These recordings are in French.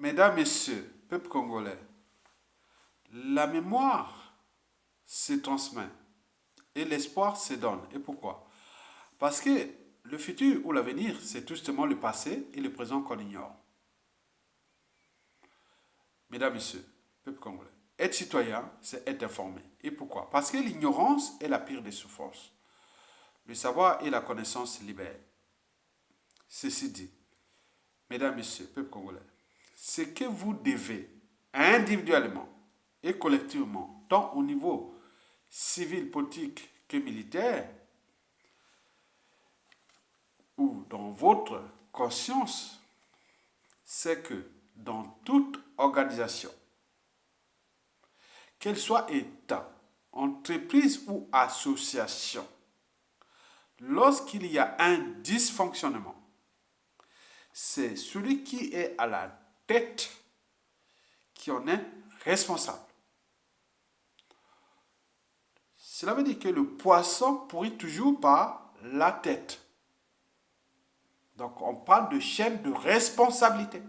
Mesdames, Messieurs, peuple congolais, la mémoire se transmet et l'espoir se donne. Et pourquoi? Parce que le futur ou l'avenir, c'est tout justement le passé et le présent qu'on ignore. Mesdames, Messieurs, peuple congolais, être citoyen, c'est être informé. Et pourquoi? Parce que l'ignorance est la pire des souffrances. Le savoir et la connaissance libèrent. Ceci dit, Mesdames, Messieurs, peuple congolais, ce que vous devez individuellement et collectivement, tant au niveau civil, politique que militaire, ou dans votre conscience, c'est que dans toute organisation, qu'elle soit État, entreprise ou association, lorsqu'il y a un dysfonctionnement, c'est celui qui est à la tête qui en est responsable. Cela veut dire que le poisson pourrit toujours par la tête. Donc on parle de chaîne de responsabilité.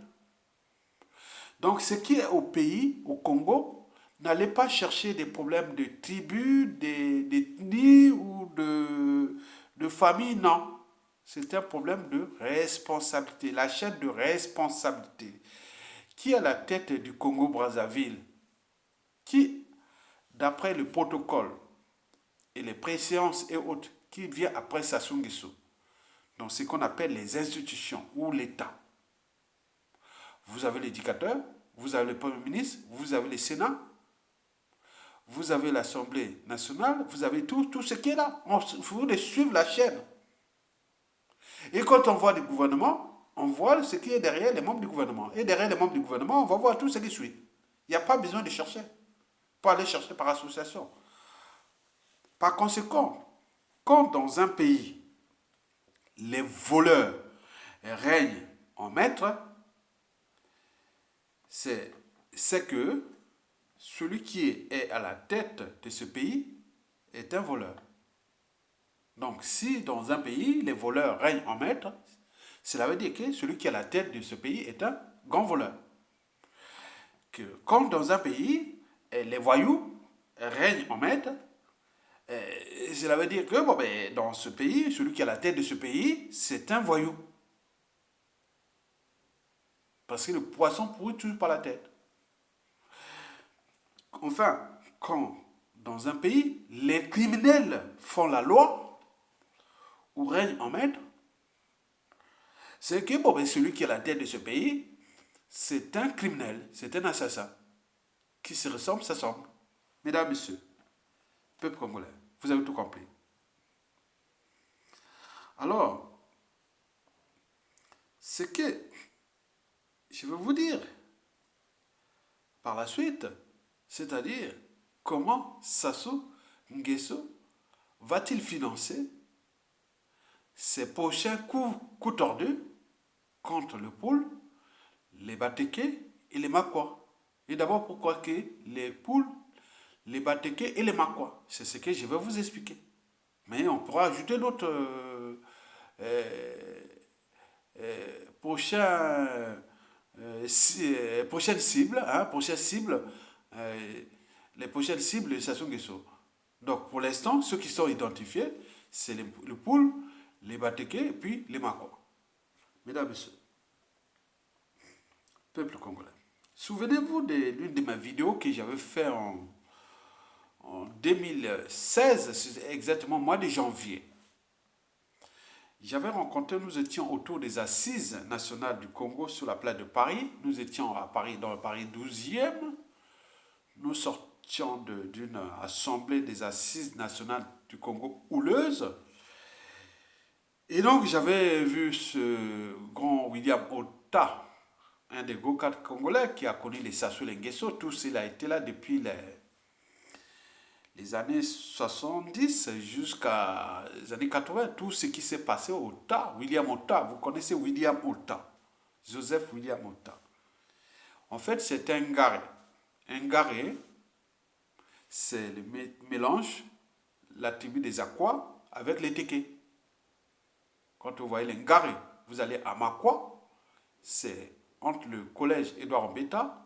Donc ce qui est au pays, au Congo, n'allez pas chercher des problèmes de tribus, d'ethnie ou de famille, non. C'est un problème de responsabilité, la chaîne de responsabilité. Qui est à la tête du Congo-Brazzaville? Qui, d'après le protocole et les préséances et autres, qui vient après Sassou Nguesso? Donc ce qu'on appelle les institutions ou l'État. Vous avez l'éducateur, vous avez le Premier ministre, vous avez le Sénat, vous avez l'Assemblée nationale, vous avez tout ce qui est là. Vous devez suivre la chaîne. Et quand on voit le gouvernement, on voit ce qui est derrière les membres du gouvernement. Et derrière les membres du gouvernement, on va voir tout ce qui suit. Il n'y a pas besoin de chercher. Pas aller chercher par association. Par conséquent, quand dans un pays, les voleurs règnent en maître, c'est que celui qui est à la tête de ce pays est un voleur. Donc si dans un pays, les voleurs règnent en maître, cela veut dire que celui qui est à la tête de ce pays est un grand voleur. Que comme dans un pays, les voyous règnent en maître, cela veut dire que dans ce pays, celui qui est à la tête de ce pays, c'est un voyou. Parce que le poisson pourrit toujours par la tête. Enfin, quand dans un pays, les criminels font la loi ou règnent en maître, c'est que celui qui est à la tête de ce pays, c'est un criminel, c'est un assassin, qui se ressemble, s'assemble. Mesdames, Messieurs, peuple congolais, vous avez tout compris. Alors, ce que je veux vous dire par la suite, c'est-à-dire comment Sassou Nguesso va-t-il financer ses prochains coups tordus contre le Poul, les Bateke et les Makwa. Et d'abord, pourquoi que les Pouls, les Bateke et les Makwa? C'est ce que je vais vous expliquer. Mais on pourra ajouter d'autres euh, prochains, prochaines cibles, les prochaines cibles de Sassou Nguesso. Donc pour l'instant, ceux qui sont identifiés, c'est le Poul, les Bateke et puis les Makwa. Mesdames et messieurs, peuple congolais, souvenez-vous de l'une de mes vidéos que j'avais fait en 2016, exactement au mois de janvier. J'avais rencontré, nous étions autour des assises nationales du Congo sur la place de Paris. Nous étions à Paris, dans le Paris 12e. Nous sortions d'une assemblée des assises nationales du Congo houleuse. Et donc j'avais vu ce grand William Ota, un des gros cadres congolais qui a connu les Sassou Nguesso. Tout cela a été là depuis les années 70 jusqu'à les années 80. Tout ce qui s'est passé au Ota, William Ota, vous connaissez William Ota, Joseph William Ota. En fait, c'est un garé. Un garé, c'est le mélange, la tribu des Aquas avec les Téké. Quand vous voyez les Ngaré, vous allez à Makwa, c'est entre le collège Édouard Mbetta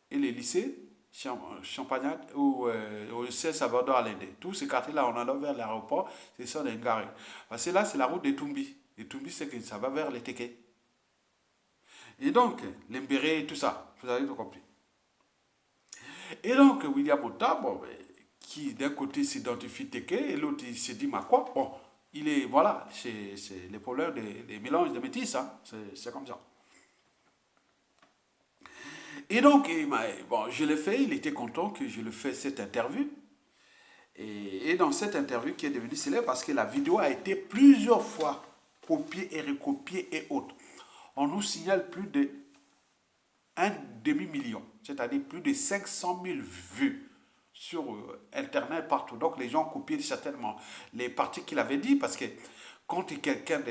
et les lycées Champagnat ou au lycée Salvador Allende. Tous ces quartiers-là, on en a vers l'aéroport, c'est ça, on est garé. Parce que là, c'est la route de Tumbi. Et Tumbi, c'est que ça va vers les Téké. Et donc, l'Embéré, tout ça, vous avez tout compris. Et donc, William Ota, bon, qui d'un côté s'identifie Téké et l'autre il se dit ma quoi. Bon, il est, voilà, c'est les problèmes des mélanges de métis, hein, c'est comme ça. Et donc, bon, je l'ai fait, il était content que je le fasse cette interview. Et dans cette interview qui est devenue célèbre parce que la vidéo a été plusieurs fois copiée et recopiée et autres. On nous signale plus de un demi-million, c'est-à-dire plus de 500 000 vues sur Internet partout. Donc les gens copient certainement les parties qu'il avait dit parce que quand tu es quelqu'un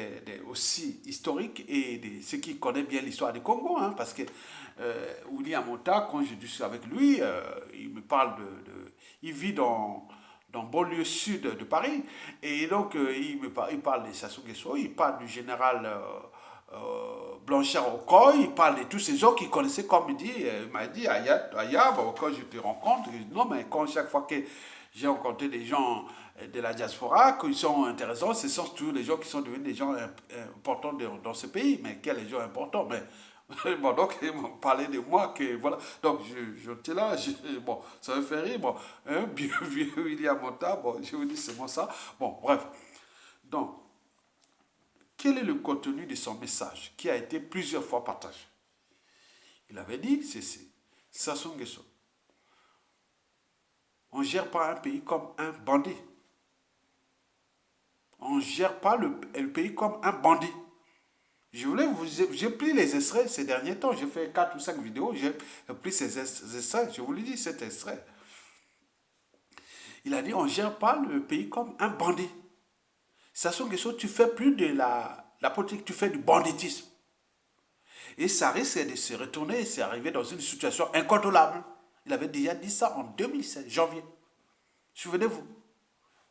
aussi historique et ceux qui connaissent bien l'histoire du Congo, hein, parce que William Ota, quand je suis avec lui, il me parle il vit dans banlieue sud de Paris, et donc il parle de Sassou Nguesso, il parle du général Blanchard Okoye, il parle de tous ces gens qui connaissaient, comme il dit, il m'a dit, Aya, bon, quand je te rencontre, non, mais quand chaque fois que j'ai rencontré des gens de la diaspora, qui sont intéressants, ce sont tous les gens qui sont devenus des gens importants dans ce pays, mais quels gens importants, mais bon, donc, ils m'ont parlé de moi, que voilà. Donc, j'étais là, bon, ça me fait rire. Bon, un vieux William Mota, bon, je vous dis, c'est moi ça. Bon, bref. Donc, quel est le contenu de son message qui a été plusieurs fois partagé? Il avait dit ceci, Sassou Nguesso, on ne gère pas un pays comme un bandit. On ne gère pas le pays comme un bandit. J'ai pris les extraits ces derniers temps, j'ai fait 4 ou 5 vidéos, j'ai pris ces extraits, je vous le dis, cet extrait. Il a dit, on ne gère pas le pays comme un bandit. Sassou Nguesso, tu fais plus de la politique, tu fais du banditisme. Et ça risque de se retourner et c'est arrivé dans une situation incontrôlable. Il avait déjà dit ça en 2016, janvier. Souvenez-vous,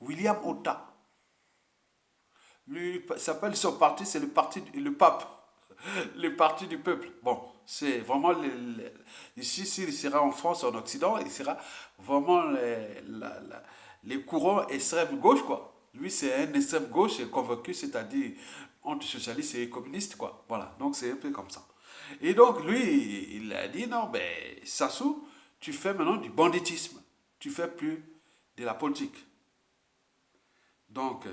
William Ota. Lui, s'appelle son parti, c'est le pape, le parti du peuple. Bon, c'est vraiment, ici, s'il sera en France, en Occident, il sera vraiment les courants extrême gauche, quoi. Lui, c'est un extrême gauche convaincu, c'est-à-dire anti-socialiste et communiste, quoi. Voilà, donc c'est un peu comme ça. Et donc, lui, il a dit, non, ben, Sassou, tu fais maintenant du banditisme. Tu fais plus de la politique. Donc,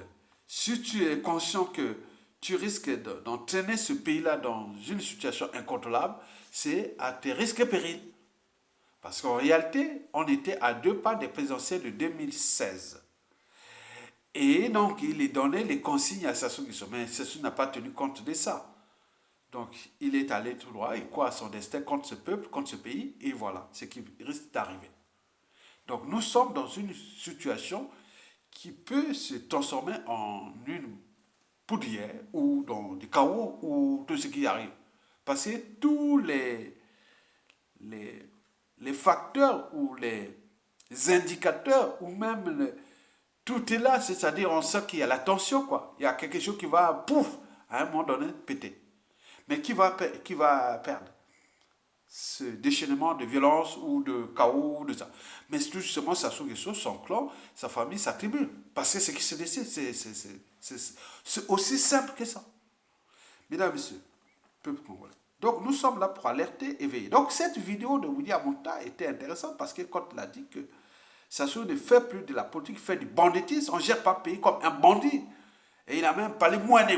si tu es conscient que tu risques d'entraîner ce pays-là dans une situation incontrôlable, c'est à tes risques et périls. Parce qu'en réalité, on était à 2 pas des présidentielles de 2016. Et donc, il est donné les consignes à Sassou Nguesso. Mais Sassou n'a pas tenu compte de ça. Donc, il est allé tout droit, il croit à son destin contre ce peuple, contre ce pays, et voilà ce qui risque d'arriver. Donc, nous sommes dans une situation qui peut se transformer en une poudrière ou dans des chaos ou tout ce qui arrive. Parce que tous les, les facteurs ou les indicateurs ou même tout est là, c'est-à-dire on sent qu'il y a la tension, quoi. Il y a quelque chose qui va, pouf, à un moment donné, péter. Mais qui va perdre ce déchaînement de violence ou de chaos, de ça. Mais c'est tout justement Sassou Nguesso, son clan, sa famille, sa tribu. Parce que ce qui se décide, c'est aussi simple que ça. Mesdames et messieurs, peuple congolais. Donc nous sommes là pour alerter, éveiller. Donc cette vidéo de William Mota était intéressante parce que quand il a dit que Sassou ne fait plus de la politique, il fait du banditisme, on ne gère pas le pays comme un bandit. Et il a même parlé moine, ça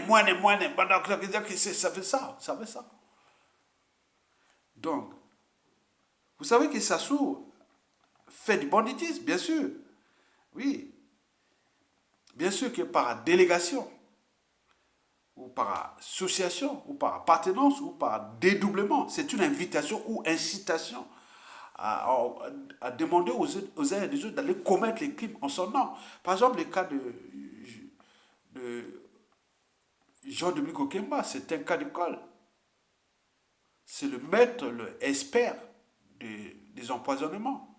fait ça, ça fait ça. Donc, vous savez que Sassou fait du banditisme, bien sûr. Oui. Bien sûr que par délégation, ou par association, ou par appartenance, ou par dédoublement, c'est une invitation ou incitation à demander aux uns et des autres d'aller commettre les crimes en son nom. Par exemple, le cas de Jean-Dominique Okemba, c'est un cas d'école. C'est le maître, le expert des empoisonnements.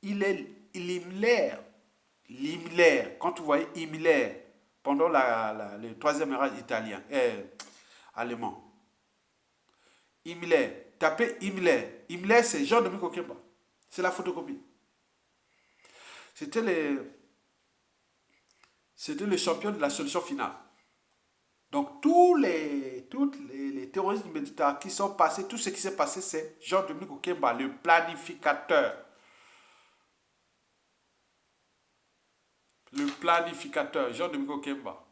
L'Himmler, quand vous voyez Himmler, pendant le troisième ère italien, allemand, Himmler. Tapez Himmler. Himmler, c'est Jean-Dominique Okemba. C'est la photocopie. C'était le champion de la solution finale. Donc, les terroristes militaires qui sont passés, tout ce qui s'est passé, c'est Jean-Dominique Okemba, le planificateur. Le planificateur, Jean-Dominique Okemba.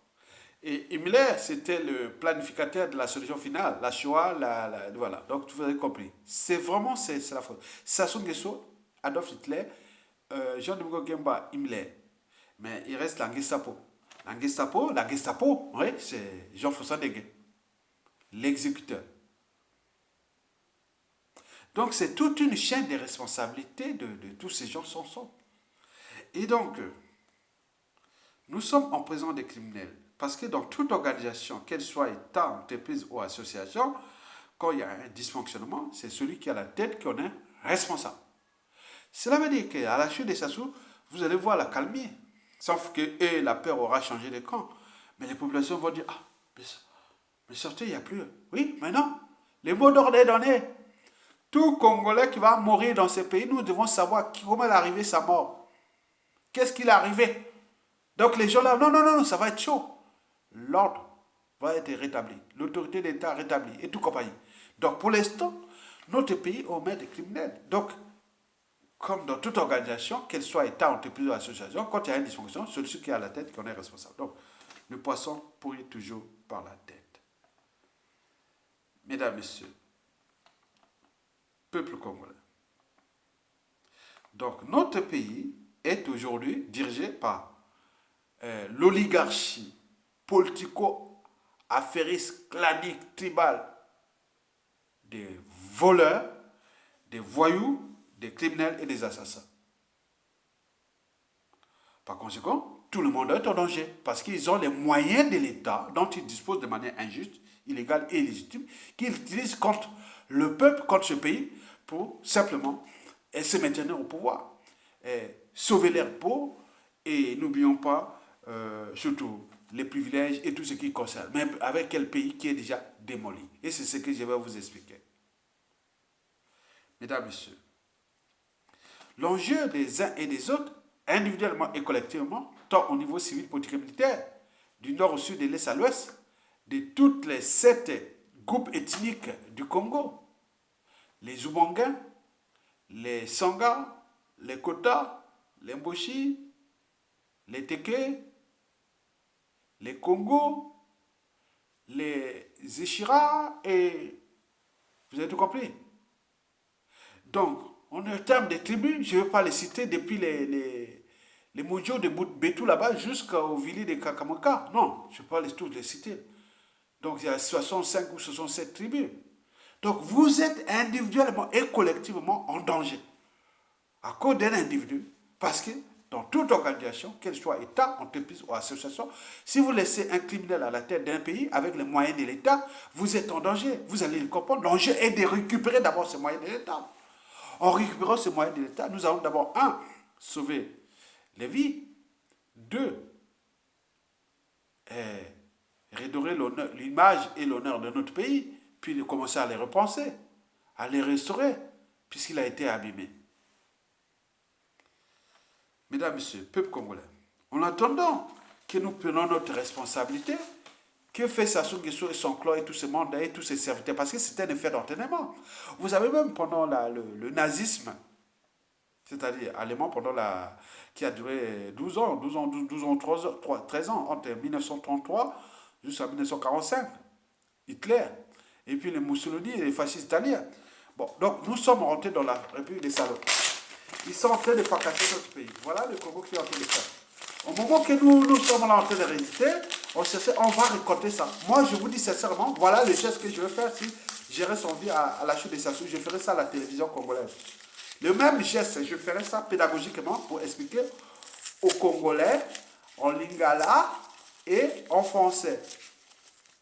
Et Himmler, c'était le planificateur de la solution finale, la Shoah, voilà. Donc, vous avez compris. C'est vraiment, c'est la faute. Sassou Nguesso, Adolf Hitler, Jean-Dominique Okemba, Himmler. Mais il reste la Gestapo. La Gestapo, oui, c'est Jean-François Deguet, l'exécuteur. Donc, c'est toute une chaîne de responsabilités de tous ces gens sont. Et donc, nous sommes en présence des criminels. Parce que dans toute organisation, qu'elle soit État, entreprise ou association, quand il y a un dysfonctionnement, c'est celui qui a la tête qui en est responsable. Cela veut dire qu'à la chute des Sassou, vous allez voir la calmie. Sauf que la peur aura changé de camp. Mais les populations vont dire, ah, mais sortez, il n'y a plus. Oui, mais non. Les mots d'ordre est donné. Tout Congolais qui va mourir dans ce pays, nous devons savoir comment il est arrivé sa mort. Qu'est-ce qu'il est arrivé? Donc les gens là, non, ça va être chaud. L'ordre va être rétabli. L'autorité d'État rétablie et tout compagnie. Donc pour l'instant, notre pays omet des criminels. Donc, comme dans toute organisation, qu'elle soit État, entreprise ou association, quand il y a une dysfonction, c'est celui qui est à la tête qui en est responsable. Donc, le poisson pourrit toujours par la tête. Mesdames, Messieurs, peuple congolais. Donc, notre pays est aujourd'hui dirigé par l'oligarchie politico-affairiste, clanique, tribale des voleurs, des voyous, des criminels et des assassins. Par conséquent, tout le monde est en danger parce qu'ils ont les moyens de l'État dont ils disposent de manière injuste, illégale et illégitime, qu'ils utilisent contre le peuple, contre ce pays, pour simplement se maintenir au pouvoir, sauver leur peau et n'oublions pas surtout les privilèges et tout ce qui concerne, même avec quel pays qui est déjà démoli. Et c'est ce que je vais vous expliquer. Mesdames, Messieurs, l'enjeu des uns et des autres, individuellement et collectivement, tant au niveau civil, politique et militaire, du nord au sud et de l'est à l'ouest, de toutes les 7 groupes ethniques du Congo, les Zoubanguins, les Sanga, les Kota, les Mboshi, les Teke, les Congo, les Zéchira et... Vous avez tout compris? Donc, en termes de tribus, je ne vais pas les citer depuis les Mojo de Betou là-bas jusqu'au Vili de Kakamoka. Non, je ne vais pas tous les citer. Donc, il y a 65 ou 67 tribus. Donc, vous êtes individuellement et collectivement en danger à cause d'un individu. Parce que dans toute organisation, qu'elle soit État, entreprise ou association, si vous laissez un criminel à la tête d'un pays avec les moyens de l'État, vous êtes en danger. Vous allez le comprendre. L'enjeu est de récupérer d'abord ces moyens de l'État. En récupérant ces moyens de l'État, nous allons d'abord, sauver les vies. 2, redorer l'image et l'honneur de notre pays, puis commencer à les repenser, à les restaurer, puisqu'il a été abîmé. Mesdames, Messieurs, peuple congolais, en attendant que nous prenions notre responsabilité, que fait Sassou Nguesso et son clan et tous ces mandats et tous ces serviteurs? Parce que c'était un effet d'entraînement. Vous savez, même pendant le nazisme, c'est-à-dire allemand, qui a duré 12 ans, 13 ans, entre 1933 jusqu'à 1945, Hitler, et puis les Mussolini et les fascistes italiens. Bon, donc nous sommes rentrés dans la République des salauds. Ils sont en train de fracasser notre pays. Voilà le Congo qui est en train de faire. Au moment que nous sommes là en train de résister, on va récolter ça. Moi, je vous dis sincèrement, voilà le geste que je vais faire si j'ai son vie à la chute des Sassou. Je ferai ça à la télévision congolaise. Le même geste, je ferai ça pédagogiquement pour expliquer aux Congolais en lingala et en français.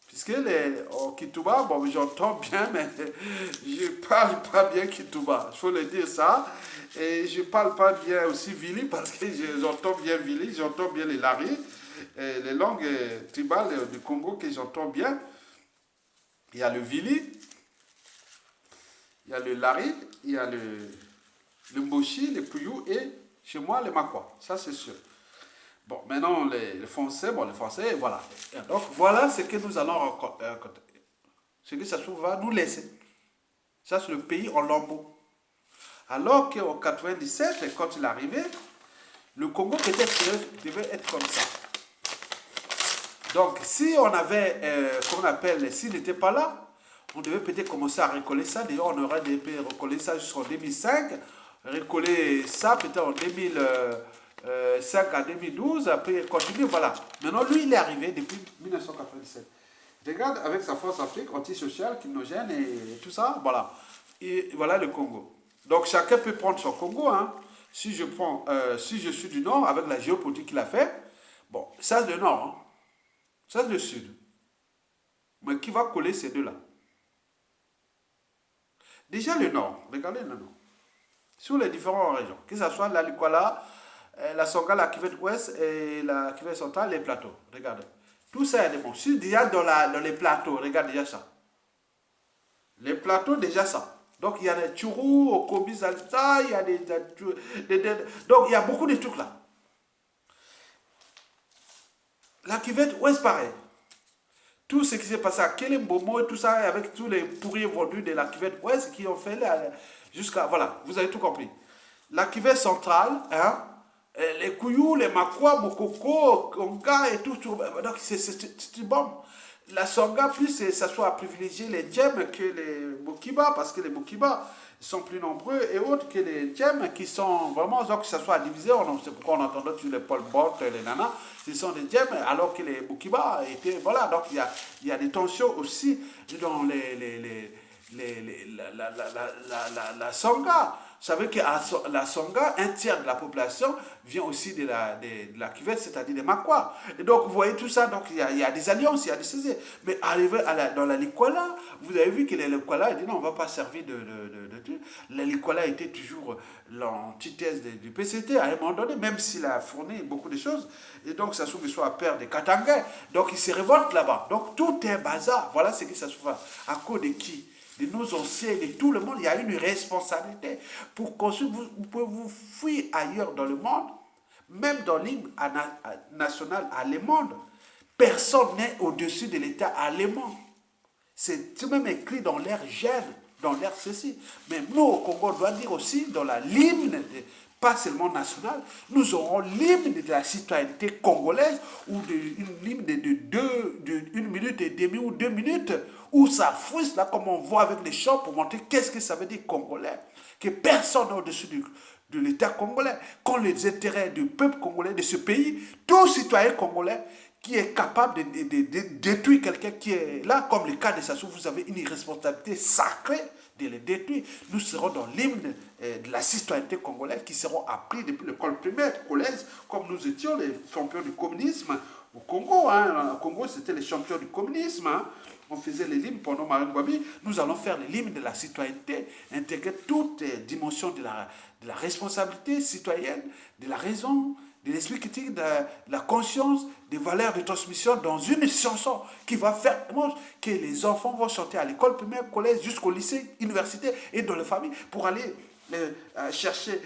Puisque en Kituba, bon, j'entends bien, mais je parle pas bien Kituba. Il faut le dire ça. Et je parle pas bien aussi Vili, parce que j'entends bien Vili, j'entends bien les Lari, les langues tribales du Congo que j'entends bien. Il y a le Vili, Il y a le Lari, il y a le Mboshi, le Puyou et chez moi, le Makwa. Ça, c'est sûr. Bon, maintenant, les Français, bon, les Français, voilà. Et donc, voilà ce que nous allons rencontrer. Ce que ça va nous laisser. Ça, c'est le pays en lambeaux. Alors qu'en 97, quand il est arrivé, le Congo peut-être devait être comme ça. Donc, si on avait, qu'on appelle, s'il n'était pas là, on devait peut-être commencer à récoller ça. D'ailleurs, on aurait récoller ça jusqu'en 2005, récoller ça peut-être en 2005 à 2012, après continuer, voilà. Maintenant, lui, il est arrivé depuis 1997. Regarde avec sa force Afrique, antisociale, crimogène et tout ça, voilà. Et voilà le Congo. Donc, chacun peut prendre son Congo, hein. Si je prends, si je suis du Nord, avec la géopolitique qu'il a fait, bon, ça c'est le Nord, hein. Ça c'est le Sud. Mais qui va coller ces deux-là? Déjà le Nord, regardez le Nord. Sur les différentes régions, que ce soit la Likwala, la Songa, la Cuvette Ouest et la Cuvette Centrale, les plateaux. Regardez. Tout ça est bon. Si déjà dans les plateaux, regarde déjà ça. Les plateaux, déjà ça. Donc il y a des Tchourou, Okobi, Zalta, il y a donc il y a beaucoup de trucs là. La Cuvette Ouest, pareil. Tout ce qui s'est passé à Kelembomo et tout ça, avec tous les pourris vendus de la cuvette ouest qui ont fait jusqu'à. Voilà, vous avez tout compris. La cuvette centrale, hein, les Kouyou, les Makwa, Mokoko, Konga et tout. Donc c'est une bombe. La Songa, plus ça soit à privilégier les Djem que les Mokiba, parce que les Mokiba sont plus nombreux et autres que les Djem qui sont vraiment, donc que ça soit divisé, c'est pourquoi on entendait sur les Pol Pot, les nanas, ce sont des Djem, alors que les Mokiba étaient, voilà, donc il y a des tensions aussi dans la Songa. Vous savez que la Songa, un tiers de la population vient aussi de la cuvette, c'est-à-dire des Makwa. Et donc, vous voyez tout ça, donc il y a des alliances, il y a des saisies. Mais arrivé dans la Likwala, vous avez vu que les Likwala, ils disent non, on ne va pas servir de tout. La Likwala était toujours l'antithèse du PCT à un moment donné, même s'il a fourni beaucoup de choses. Et donc, ça se trouve qu'il soit à père des Katangais. Donc, il se révolte là-bas. Donc, tout est bazar. Voilà ce qui se trouve. À cause de qui? De nos anciens, de tout le monde, il y a une responsabilité. Pour construire, vous pouvez vous fuir ailleurs dans le monde, même dans l'hymne national allemand. Personne n'est au-dessus de l'État allemand. C'est même écrit dans l'air gène, dans l'air ceci. Mais nous, au Congo, on doit dire aussi dans l'hymne, pas seulement national, nous aurons l'hymne de la citoyenneté congolaise ou une hymne de 1 minute et demie ou 2 minutes où ça fouisse là comme on voit avec les chants pour montrer qu'est-ce que ça veut dire congolais. Que personne n'est au-dessus de l'État congolais. Quand les intérêts du peuple congolais, de ce pays, tout citoyen congolais qui est capable de détruire quelqu'un qui est là, comme le cas de Sassou, vous avez une responsabilité sacrée de le détruire. Nous serons dans l'hymne de la citoyenneté congolaise qui seront appris depuis l'école primaire, collège, comme nous étions les champions du communisme au Congo. Hein. Au Congo, c'était les champions du communisme. Hein. On faisait les hymnes pendant Marine Ngouabi. Nous allons faire les hymnes de la citoyenneté, intégrer toutes les dimensions de la responsabilité citoyenne, de la raison, de l'esprit critique, de la conscience, des valeurs de transmission dans une chanson qui va faire que les enfants vont chanter à l'école primaire, collège, jusqu'au lycée, université et dans les familles pour aller chercher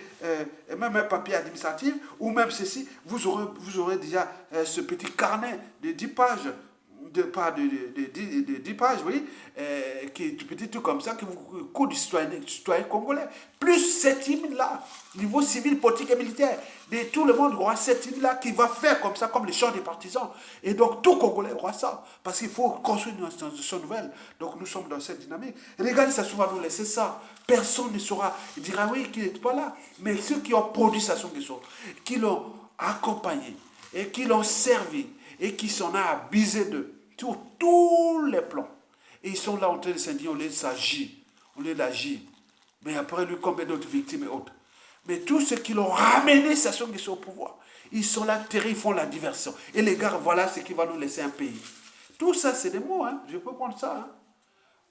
même un papier administratif ou même ceci, vous aurez déjà ce petit carnet de 10 pages de 10 pages, oui, qui est petit tout comme ça, qui vous coûte du citoyen congolais. Plus cette hymne-là, niveau civil, politique et militaire, de tout le monde aura cette hymne-là qui va faire comme ça, comme les chants des partisans. Et donc, tout Congolais aura ça, parce qu'il faut construire une institution nouvelle. Donc, nous sommes dans cette dynamique. Regardez, ça souvent nous laisser ça. Personne ne saura. Il dira, oui, qu'il n'est pas là. Mais ceux qui ont produit ça sont qui l'ont accompagné, et qui l'ont servi, et qui s'en a abusé d'eux. Sur tous les plans. Et ils sont là en train de se dire, on les agit, on les agit. Mais après lui, combien d'autres victimes et autres. Mais tous ceux qui l'ont ramené, ça sont qui sont au pouvoir. Ils sont là, ils font la diversion. Et les gars, voilà ce qui va nous laisser un pays. Tout ça, c'est des mots, hein. Je peux prendre ça. Hein.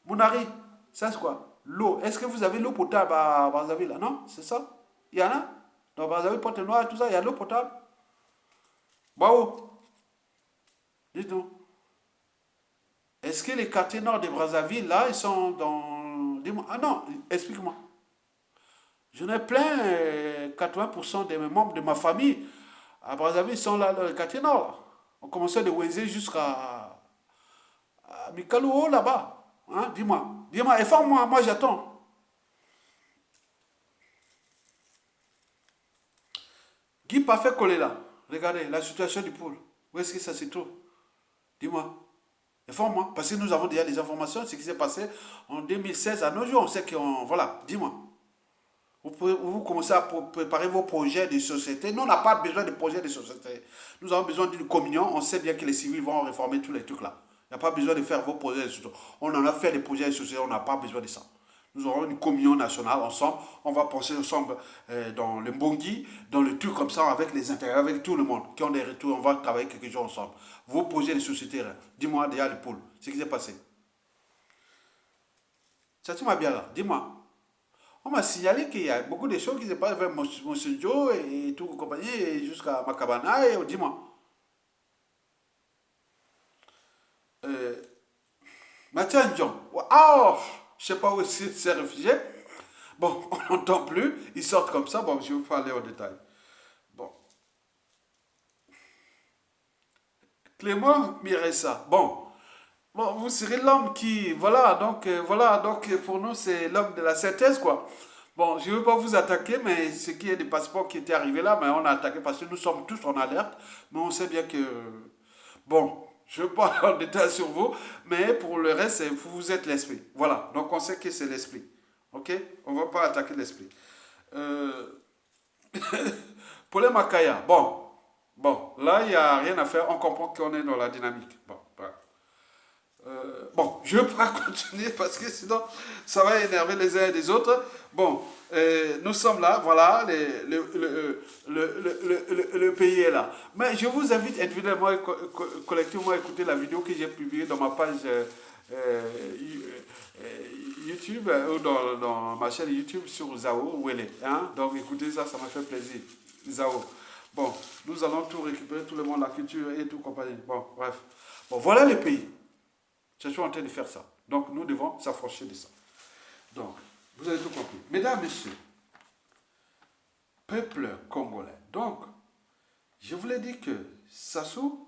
Mounari, ça c'est quoi? L'eau. Est-ce que vous avez l'eau potable à Brazzaville, là? Non? C'est ça? Il y en a? Dans Brazzaville, Pointe-Noire, tout ça, il y a l'eau potable? Bao. Dites-nous. Est-ce que les quartiers nord de Brazzaville, là, ils sont dans dis-moi. Ah non, explique-moi. J'en ai plein, 80% des membres de ma famille à Brazzaville sont là dans le quartier nord. Là. On commençait de Wenzé jusqu'à Mikalou, là-bas. Hein, dis-moi. Dis-moi, informe-moi, moi j'attends. Guy pas fait coller là. Regardez, la situation du pôle. Où est-ce que ça se trouve? Dis-moi. Informe-moi. Parce que nous avons déjà des informations, ce qui s'est passé en 2016 à nos jours. On sait qu'on. Voilà, dis-moi. Vous commencez à préparer vos projets de société. Nous, on n'a pas besoin de projets de société. Nous avons besoin d'une communion. On sait bien que les civils vont réformer tous les trucs là. Il n'y a pas besoin de faire vos projets de société. On en a fait des projets de société, on n'a pas besoin de ça. Nous aurons une communion nationale ensemble. On va penser ensemble dans le Mbongi, dans le truc comme ça, avec les intérêts, avec tout le monde. Qui ont des retours, on va travailler quelque chose ensemble. Vos projets de société, dis-moi déjà le pôle, ce qui s'est passé. Ça, tu m'as bien là, dis-moi. On m'a signalé qu'il y a beaucoup de choses qui se passent vers Monsieur Joe et tout compagnie, jusqu'à Macabana, et dis-moi. Euh, Mathieu John, ah, oh, je sais pas où c'est réfugié. Bon, on n'entend plus, ils sortent comme ça, bon, je vais pas aller au détail. Bon, Clément Miressa, bon, vous serez l'homme qui, voilà, donc pour nous c'est l'homme de la synthèse, quoi. Bon, je ne veux pas vous attaquer, mais ce qui est des passeports qui étaient arrivés là, mais on a attaqué parce que nous sommes tous en alerte, mais on sait bien que, bon, je ne veux pas aller en détail sur vous, mais pour le reste, vous êtes l'esprit. Voilà, donc on sait que c'est l'esprit. Ok? On ne va pas attaquer l'esprit. Euh, pour les Makaya, bon, là, il n'y a rien à faire, on comprend qu'on est dans la dynamique. Bon, voilà. Bon, je ne vais pas continuer parce que sinon, ça va énerver les uns et les autres. Bon, nous sommes là, voilà, le pays est là. Mais je vous invite individuellement et collectivement à écouter la vidéo que j'ai publiée dans ma page YouTube ou dans ma chaîne YouTube sur Zao, où elle est. Hein? Donc écoutez ça, ça m'a fait plaisir. Zao. Bon, nous allons tout récupérer, tout le monde, la culture et tout compagnie. Bon, bref. Bon, voilà le pays. Je suis en train de faire ça. Donc, nous devons s'affranchir de ça. Donc, vous avez tout compris. Mesdames, Messieurs, peuple congolais. Donc, je voulais dire que Sassou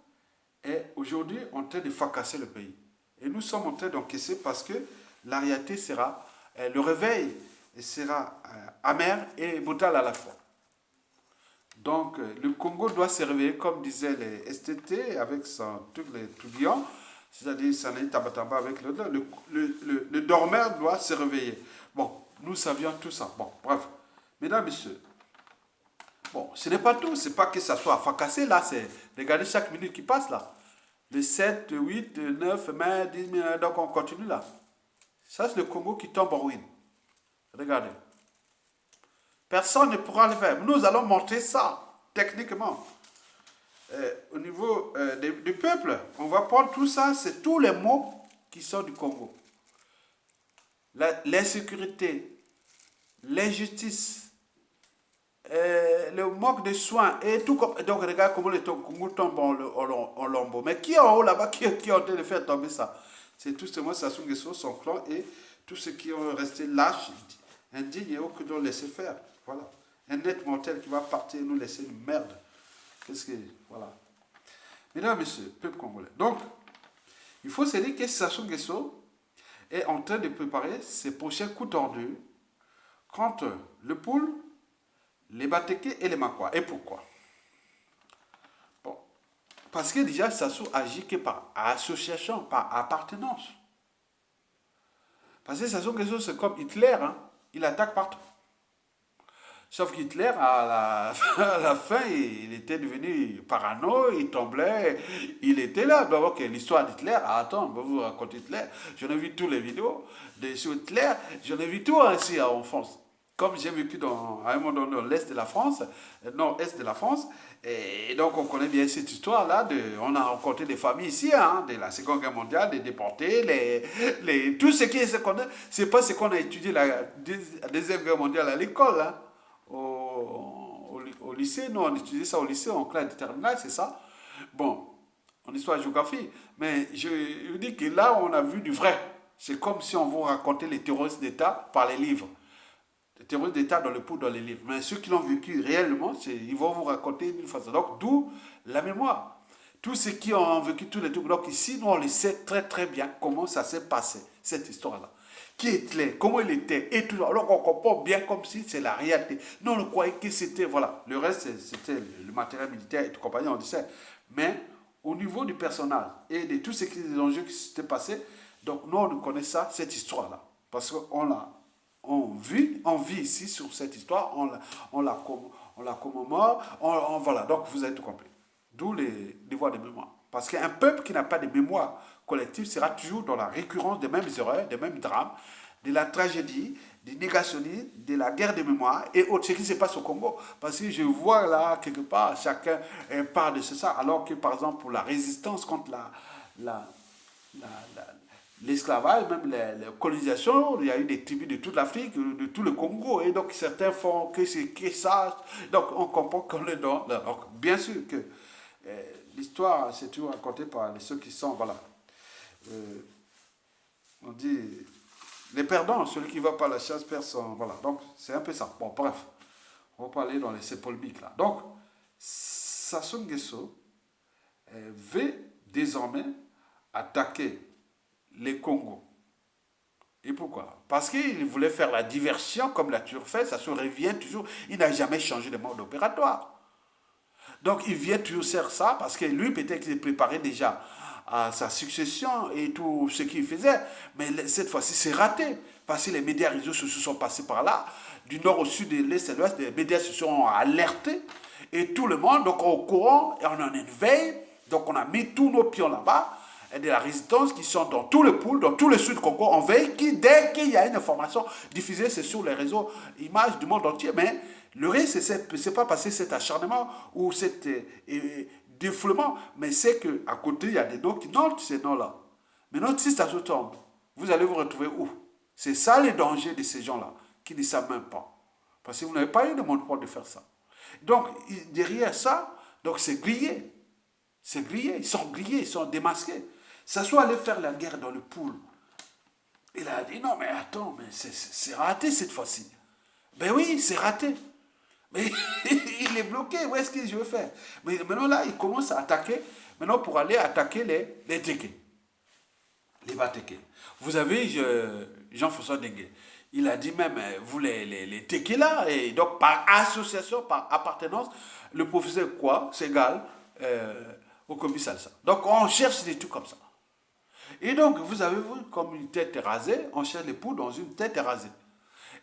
est aujourd'hui en train de fracasser le pays. Et nous sommes en train d'encaisser parce que la réalité sera, le réveil sera amer et brutal à la fois. Donc, le Congo doit se réveiller, comme disaient les STT, avec son truc, les tourbillons, c'est-à-dire Sanaï Tabatamba avec le dormeur doit se réveiller. Bon, nous savions tout ça. Bon, bref. Mesdames, Messieurs, bon, ce n'est pas tout. C'est pas que ça soit fracassé là. C'est regardez chaque minute qui passe là. Le 7, le 8, le 9, mai, 10 minutes, donc on continue là. Ça, c'est le Congo qui tombe en ruine. Regardez. Personne ne pourra le faire. Nous allons montrer ça, techniquement. Au niveau du peuple, on va prendre tout ça, c'est tous les mots qui sont du Congo. L'insécurité, l'injustice, le manque de soins, et tout comme. Donc, regarde comment le Congo tombe en lambeaux. Mais qui est en haut là-bas, qui est en train de faire tomber ça? C'est tout simplement Sassou Nguesso, son clan et tous ceux qui ont resté lâches, indignes et autres qui l'ont laissé faire. Voilà. Un être mortel qui va partir et nous laisser une merde. Qu'est-ce que. Voilà. Mesdames, Messieurs, peuple congolais. Donc, il faut se dire que Sassou Nguesso est en train de préparer ses prochains coups tordus contre le Poul, les Bateke et les Makwa. Et pourquoi? Bon, parce que déjà, Sassou agit que par association, par appartenance. Parce que Sassou Nguesso, c'est comme Hitler, hein? Il attaque partout. Sauf qu'Hitler, à la fin, il était devenu parano, il tombait, il était là. Donc, l'histoire d'Hitler, attends, je vais vous raconter Hitler. J'en ai vu toutes les vidéos sur Hitler, j'en ai vu tout ici en France. Comme j'ai vécu à un moment donné dans l'Est de la France, nord-est de la France, et donc on connaît bien cette histoire-là. On a rencontré des familles ici, hein, de la Seconde Guerre mondiale, des déportés, tout ce qui se connaît. C'est pas ce qu'on a étudié la Deuxième Guerre mondiale à l'école, hein. Au lycée, nous on étudiait ça au lycée, en classe de terminale, c'est ça. Bon, en histoire et géographie. Mais je dis que là, on a vu du vrai. C'est comme si on vous racontait les terroristes d'État par les livres. Les terroristes d'État dans le pot, dans les livres. Mais ceux qui l'ont vécu réellement, ils vont vous raconter d'une façon. Donc, d'où la mémoire. Tous ceux qui ont vécu tous les trucs. Donc, ici, nous, on le sait très, très bien comment ça s'est passé, cette histoire-là. Qui est clair, comment il était, et tout. Alors, on comprend bien comme si c'est la réalité. Nous, on croyait que c'était, voilà. Le reste, c'était le matériel militaire et tout compagnie, on disait. Mais, au niveau du personnage et de tous ces enjeux qui s'étaient passés, donc, nous, on connaît ça, cette histoire-là. Parce qu'on l'a on vit ici sur cette histoire, on la commémore, voilà, donc vous avez tout compris. D'où les devoirs de mémoire. Parce qu'un peuple qui n'a pas de mémoire collective sera toujours dans la récurrence des mêmes erreurs, des mêmes drames, de la tragédie, du négationnisme, de la guerre de mémoire et autres, ce qui se passe au Congo. Parce que je vois là, quelque part, chacun parle de ça, alors que par exemple, pour la résistance contre la, la, l'esclavage, même la colonisation, il y a eu des tribus de toute l'Afrique, de tout le Congo, et donc certains font que c'est que ça. Donc on comprend qu'on est dans. Donc bien sûr que l'histoire, c'est toujours raconté par ceux qui sont, voilà. Euh, on dit, les perdants, celui qui ne va pas à la chasse perd son. Voilà, donc c'est un peu ça. Bon, bref, on va pas aller dans ces polémiques là. Donc, Sassou Nguesso veut désormais attaquer les Congos. Et pourquoi? Parce qu'il voulait faire la diversion comme l'a toujours fait, ça se revient toujours. Il n'a jamais changé de mode opératoire. Donc il vient toujours faire ça parce que lui peut-être qu'il préparait déjà à sa succession et tout ce qu'il faisait. Mais cette fois-ci c'est raté parce que les médias réseaux se sont passés par là. Du nord au sud, de l'est et de l'ouest, les médias se sont alertés. Et tout le monde, donc au courant, et on en éveille. Donc on a mis tous nos pions là-bas et de la résistance qui sont dans tout le pool, dans tout le sud Congo, on veille qui, dès qu'il y a une information diffusée, c'est sur les réseaux images du monde entier, mais le reste, c'est pas passé cet acharnement ou cet défoulement, mais c'est qu'à côté, il y a des noms qui notent ces noms-là. Maintenant, si ça se tombe, vous allez vous retrouver où? C'est ça le danger de ces gens-là, qui ne savent même pas. Parce que vous n'avez pas eu de monopole de faire ça. Donc, derrière ça, donc c'est grillé. C'est grillé, ils sont grillés, ils sont démasqués. Ça soit aller faire la guerre dans le pool. Il a dit non mais attends, mais c'est raté cette fois-ci. Ben oui, c'est raté. Mais il est bloqué, où est-ce que je veux faire? Mais maintenant là, il commence à attaquer, maintenant pour aller attaquer les Téké, les Batéké. Vous avez Jean-François Dengue, il a dit même, vous les Téké là, et donc par association, par appartenance, le professeur quoi, Ségal, au commis Salsa. Donc on cherche des trucs comme ça. Et donc, vous avez vu comme une tête rasée, on cherche les poux dans une tête rasée.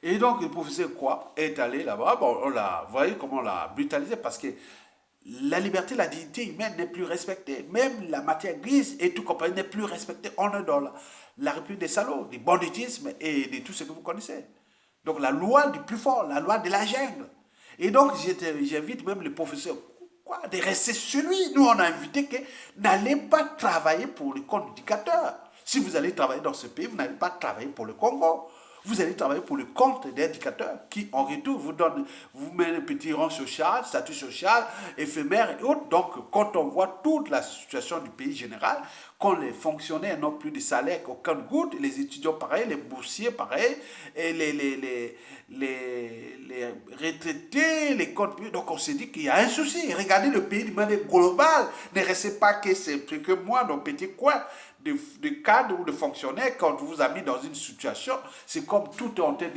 Et donc, le professeur quoi est allé là-bas, bon, vous voyez comment on l'a brutalisé, parce que la liberté, la dignité humaine n'est plus respectée. Même la matière grise et tout compagnie n'est plus respectée. On est dans la république des salauds, du banditisme et de tout ce que vous connaissez. Donc, la loi du plus fort, la loi de la jungle. Et donc, j'invite même le professeur quoi, de rester sur lui. Nous, on a invité que n'allez pas travailler pour le compte du dictateur. Si vous allez travailler dans ce pays, vous n'allez pas travailler pour le Congo. Vous allez travailler pour le compte des indicateurs qui, en retour, vous met un petit rang social, statut social, éphémère et autres. Donc, quand on voit toute la situation du pays général, quand les fonctionnaires n'ont plus de salaire qu'aucun goutte, les étudiants pareil, les boursiers pareil, et les retraités, les comptes publics. Donc, on s'est dit qu'il y a un souci. Regardez le pays de manière globale. Ne restez pas que c'est que moi, dans le petit coin de cadres ou de fonctionnaires, quand on vous a mis dans une situation, c'est comme tout est en train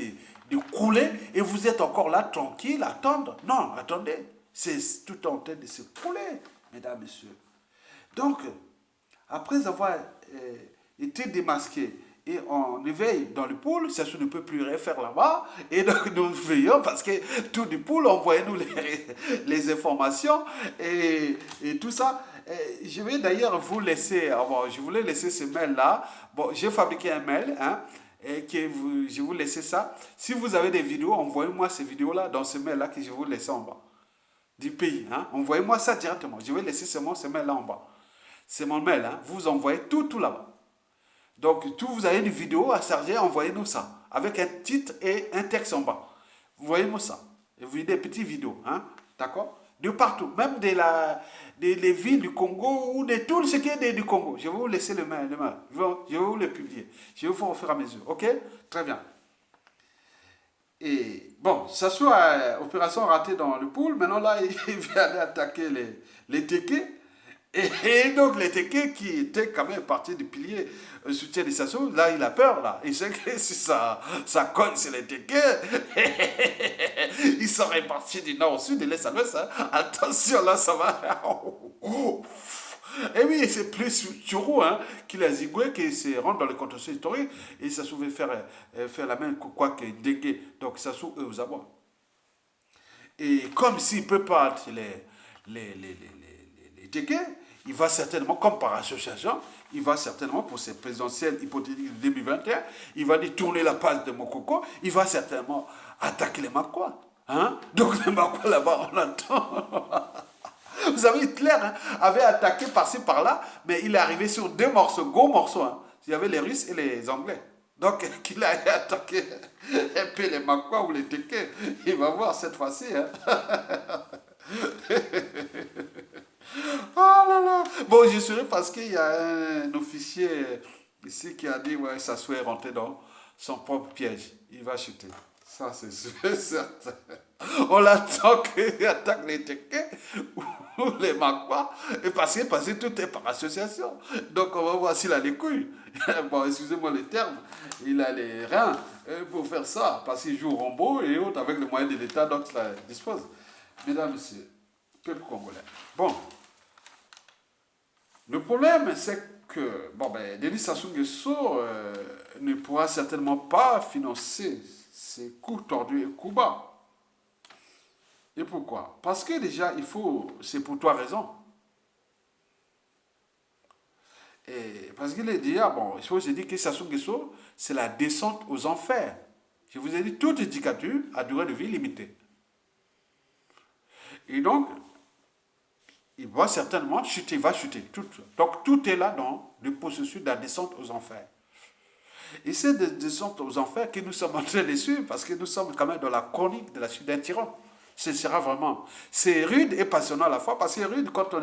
de couler et vous êtes encore là tranquille, attendre. Non, attendez, c'est tout en train de se couler, mesdames, messieurs. Donc, après avoir été démasqué et on éveille dans le pool, ça ne peut plus rien faire là-bas. Et donc nous veillons parce que tout du pool, envoyez-nous les informations et tout ça. Je vais d'ailleurs vous laisser, bon, je voulais laisser ce mail-là. Bon, j'ai fabriqué un mail, hein, et je vous laisse ça. Si vous avez des vidéos, envoyez-moi ces vidéos-là dans ce mail-là que je vais vous laisser en bas du pays. Hein. Envoyez-moi ça directement. Je vais laisser seulement ce mail-là en bas. C'est mon mail, hein. Vous envoyez tout là-bas. Donc, tout, vous avez une vidéo à charger, envoyez-nous ça. Avec un titre et un texte en bas. Envoyez-moi ça. Et vous avez des petites vidéos, hein. D'accord? de partout, même des villes du Congo ou de tout ce qui est du Congo. Je vais vous laisser le mail. Je vais vous le publier. Je vais vous faire au fur et à mesure. OK? Très bien. Et bon, ça soit opération ratée dans le pool, maintenant là, il vient aller attaquer les Tékés. Et donc les Tékés qui étaient quand même partie du pilier soutien des Sassou, là il a peur là. Il sait que si ça cogne sur les Tékés, ils sont répartis du nord au sud, de l'est à l'ouest. Hein. Attention là, ça va. Et oui, c'est plus Tchourou hein, qui l'a zigoué, qui se rentre dans les contextes historiques et ça souvait faire la même quoi que Dengue. Donc ça sous eux aux abois. Et comme s'il ne peut pas être les Dengue, il va certainement, comme par association, il va certainement, pour ces présidentielles hypothétiques de 2021, il va détourner la page de Mokoko, il va certainement attaquer les Makwa. Hein? Donc les Makwa là-bas, on attend. Vous savez, Hitler hein, avait attaqué par-ci par-là, mais il est arrivé sur deux morceaux, gros morceaux. Hein. Il y avait les Russes et les Anglais. Donc, qu'il a attaqué un peu les Makwa ou les Tékés, il va voir cette fois-ci. Hein. Oh là là. Bon, je suis parce qu'il y a un officier ici qui a dit ouais, ça souhaite rentrer dans son propre piège. Il va chuter. Ça, c'est sûr, certain. On l'attend qu'il attaque les Tékés ou les Makwa. Et parce que tout est par association. Donc, on va voir s'il a les couilles. Bon, excusez-moi le terme. Il a les reins pour faire ça. Parce qu'il joue Rambo et autres avec les moyens de l'État dont il dispose. Mesdames, Messieurs, peuple congolais. Bon. Le problème, c'est que bon, ben, Denis Sassou Nguesso ne pourra certainement pas financer ces coups tordus et coups bas. Et pourquoi? Parce que déjà, c'est pour toi raison. Et parce qu'il est déjà, bon, il faut se dire que Sassou Nguesso, c'est la descente aux enfers. Je vous ai dit, toute dictature a durée de vie limitée. Et donc, il va certainement chuter, il va chuter. Donc tout est là dans le processus de la descente aux enfers. Et c'est de descente aux enfers que nous sommes en train de suivre, parce que nous sommes quand même dans la chronique de la chute d'un tyran. Ce sera vraiment. C'est rude et passionnant à la fois, parce que rude quand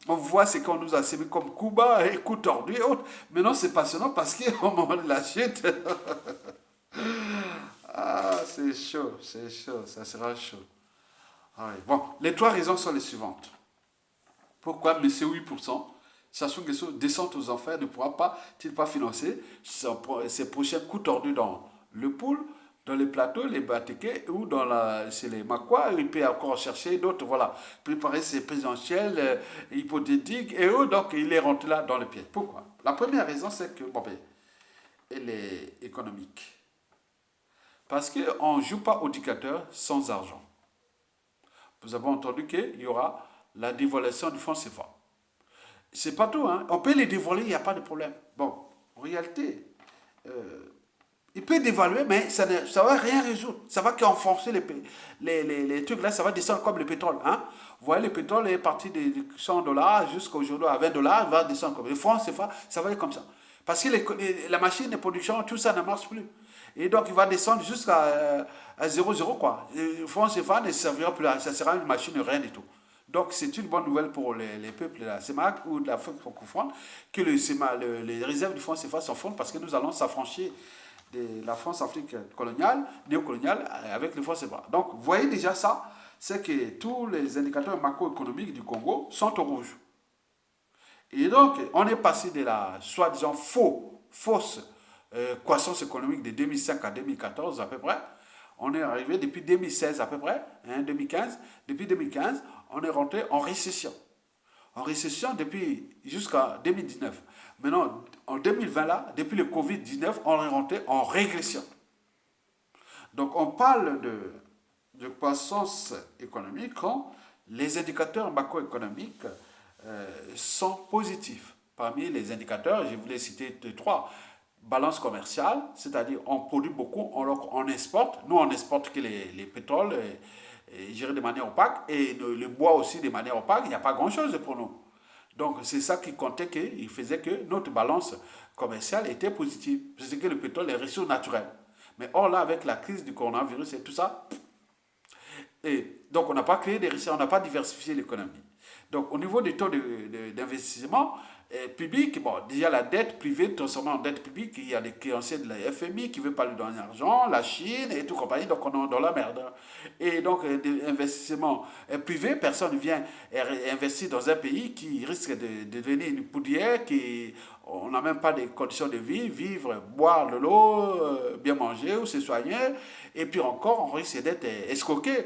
on voit ce qu'on nous a sémé comme coups bas et coups tordus et autres. Mais non, c'est passionnant parce qu'au moment de la chute, ah, c'est chaud, ça sera chaud. Ah oui. Bon, les trois raisons sont les suivantes. Pourquoi mais ces 8%, Sassou Nguesso descend aux enfers, ne pourra pas-t-il pas financer ses prochains coups tordus dans le pool, dans les plateaux, les Batékés ou chez les Makwa, il peut encore chercher d'autres, voilà, préparer ses présidentielles hypothétiques et autres, donc il est rentré là dans le pied. Pourquoi? La première raison, c'est que, bon, ben, elle est économique. Parce qu'on ne joue pas au dictateur sans argent. Vous avez entendu qu'il y aura la dévaluation du franc CFA. C'est pas tout, hein. On peut les dévoiler, il n'y a pas de problème. Bon, en réalité, il peut dévaluer, mais ça ne va rien résoudre. Ça va qu'enfoncer les trucs là, ça va descendre comme le pétrole. Hein. Vous voyez, le pétrole est parti de 100 dollars jusqu'à aujourd'hui à 20 dollars, il va descendre comme le franc CFA, ça va être comme ça. Parce que la machine de production, tout ça ne marche plus. Et donc, il va descendre jusqu'à 0,0 quoi. Le franc CFA ne servira plus, ça sera une machine rien du tout. Donc, c'est une bonne nouvelle pour les peuples de la CEMAC ou de l'Afrique francophone que les réserves du franc CFA s'enfondent parce que nous allons s'affranchir de la France-Afrique coloniale, néocoloniale, avec le franc CFA. Donc, vous voyez déjà ça, c'est que tous les indicateurs macroéconomiques du Congo sont au rouge. Et donc, on est passé de la soi-disant fausse croissance économique de 2005 à 2014 à peu près. On est arrivé depuis 2016 à peu près, hein, 2015. Depuis 2015, on est rentré en récession. En récession depuis jusqu'à 2019. Maintenant, en 2020 là, depuis le Covid-19, on est rentré en régression. Donc on parle de croissance économique quand les indicateurs macroéconomiques sont positifs. Parmi les indicateurs, je voulais citer trois. Balance commerciale, c'est-à-dire on produit beaucoup, on exporte. Nous, on exporte que les pétroles gérés de manière opaque et le bois aussi de manière opaque. Il n'y a pas grand-chose pour nous. Donc, c'est ça qui comptait, il faisait que notre balance commerciale était positive. C'est que le pétrole est ressource naturelle. Mais or là, avec la crise du coronavirus et tout ça, Et donc, on n'a pas créé des richesses, on n'a pas diversifié l'économie. Donc, au niveau des taux d'investissement public, bon, déjà la dette privée transformée en dette publique, il y a des créanciers de la FMI qui veulent pas lui donner l'argent, la Chine et tout compagnie, donc on est dans la merde. Et donc, des investissements privés, personne ne vient investir dans un pays qui risque de devenir une poudrière, qui on n'a même pas des conditions de vie, vivre, boire de l'eau, bien manger ou se soigner. Et puis encore, on risque d'être escroqué.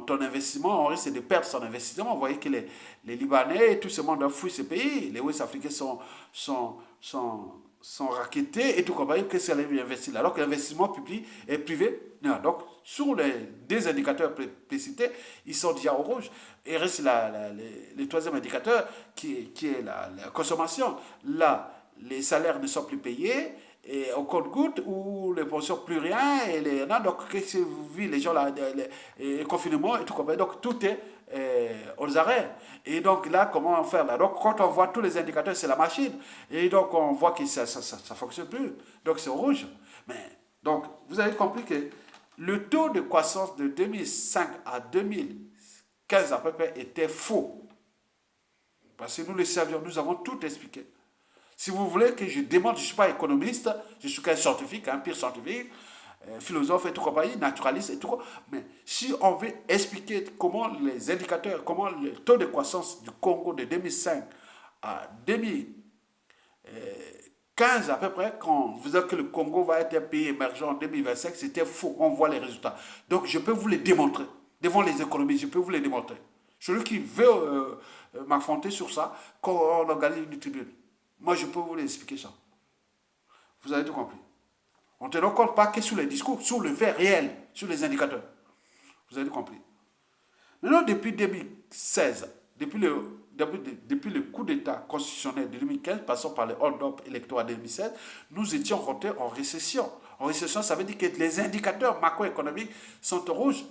Ton investissement, on risque de perdre son investissement. Vous voyez que les Libanais et tout ce monde a fui ce pays. Les Ouest-Africains sont rackettés et tout compagnie. Qu'est-ce qu'elle allait investir là? Alors que l'investissement public et privé, non. Donc, sur les deux indicateurs précités, ils sont déjà au rouge. Et reste le troisième indicateur qui est la consommation. Là, les salaires ne sont plus payés et au compte-gouttes ou les pensions plus rien et non, donc qu'est-ce que vous vivez les gens là les confinements et tout comme ça, donc tout est aux arrêts et donc là comment faire là, donc quand on voit tous les indicateurs c'est la machine et donc on voit que ça fonctionne plus, donc c'est rouge. Mais donc vous avez compris que le taux de croissance de 2005 à 2015 à peu près était faux parce que nous le savions, nous avons tout expliqué. Si vous voulez que je démontre, je ne suis pas économiste, je suis qu'un scientifique, un pire scientifique, philosophe et tout compagnie, naturaliste et tout. Mais si on veut expliquer comment les indicateurs, comment le taux de croissance du Congo de 2005 à 2015 à peu près, quand vous dites que le Congo va être un pays émergent en 2025, c'était faux. On voit les résultats. Donc je peux vous les démontrer. Devant les économistes, je peux vous les démontrer. Celui qui veut m'affronter sur ça, quand on organise une tribune. Moi, je peux vous expliquer ça. Vous avez tout compris. On ne te rend compte pas que sur les discours, sur le fait réel, sur les indicateurs. Vous avez tout compris. Maintenant, depuis 2016, depuis le coup d'État constitutionnel de 2015, passant par le hold-up électoral de 2016, nous étions rentrés en récession. En récession, ça veut dire que les indicateurs macroéconomiques sont rouges,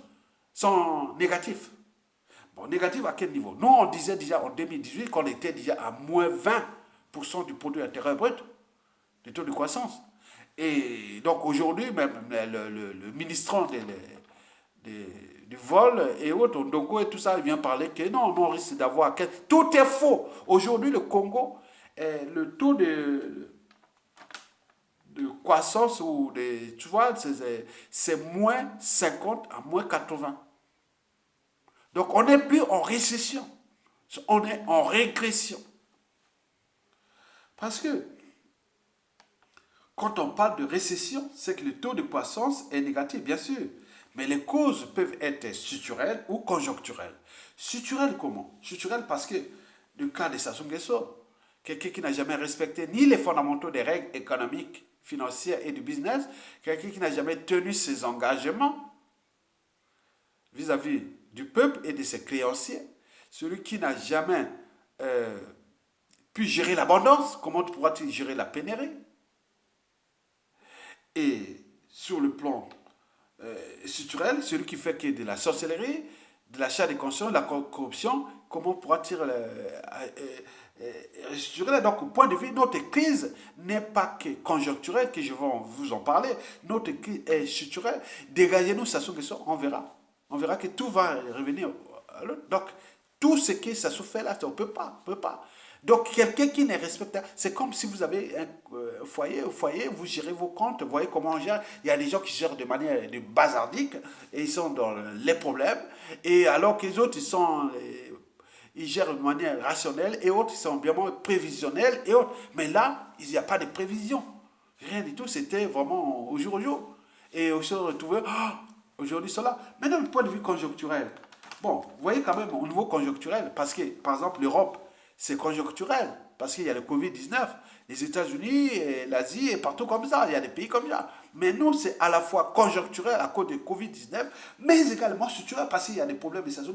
sont négatifs. Bon, négatif à quel niveau? Nous, on disait déjà en 2018 qu'on était déjà à moins 20% du produit intérieur brut, du taux de croissance. Et donc aujourd'hui, même le ministre du vol et autres, Ndongo et tout ça, il vient parler que non, on risque d'avoir... Tout est faux. Aujourd'hui, le Congo, le taux de croissance, ou de, tu vois, c'est moins 50 à moins 80. Donc on n'est plus en récession, on est en régression. Parce que quand on parle de récession, c'est que le taux de croissance est négatif, bien sûr. Mais les causes peuvent être structurelles ou conjoncturelles. Structurelles comment? Structurelles parce que le cas de Sassou Nguesso, quelqu'un qui n'a jamais respecté ni les fondamentaux des règles économiques, financières et du business, quelqu'un qui n'a jamais tenu ses engagements vis-à-vis du peuple et de ses créanciers, celui qui n'a jamais pu gérer l'abondance, comment pourra-t-il gérer la pénurie? Et sur le plan structurel, celui qui fait que de la sorcellerie, de l'achat des consciences, de la corruption, comment pourra-t-il restructurer? Donc, au point de vue, notre crise n'est pas que conjoncturelle, que je vais vous en parler. Notre crise est structurelle. Dégagez-nous Sassou Nguesso, on verra. On verra que tout va revenir à l'autre. Donc, tout ce que Sassou fait là, on ne peut pas. On peut pas. Donc, quelqu'un qui n'est respectable, c'est comme si vous avez un foyer. Au foyer, vous gérez vos comptes, vous voyez comment on gère. Il y a des gens qui gèrent de manière de bazardique et ils sont dans les problèmes. Et alors que les autres, ils gèrent de manière rationnelle et autres, ils sont bien prévisionnels et autres. Mais là, il n'y a pas de prévision. Rien du tout, c'était vraiment au jour au jour. Et on se retrouvait, aujourd'hui, cela. Maintenant, du point de vue conjoncturel, bon, vous voyez quand même au niveau conjoncturel, parce que, par exemple, l'Europe, c'est conjoncturel, parce qu'il y a le Covid-19, les États-Unis, l'Asie, et partout comme ça, il y a des pays comme ça. Mais nous, c'est à la fois conjoncturel à cause du Covid-19, mais également structurel parce qu'il y a des problèmes de saison.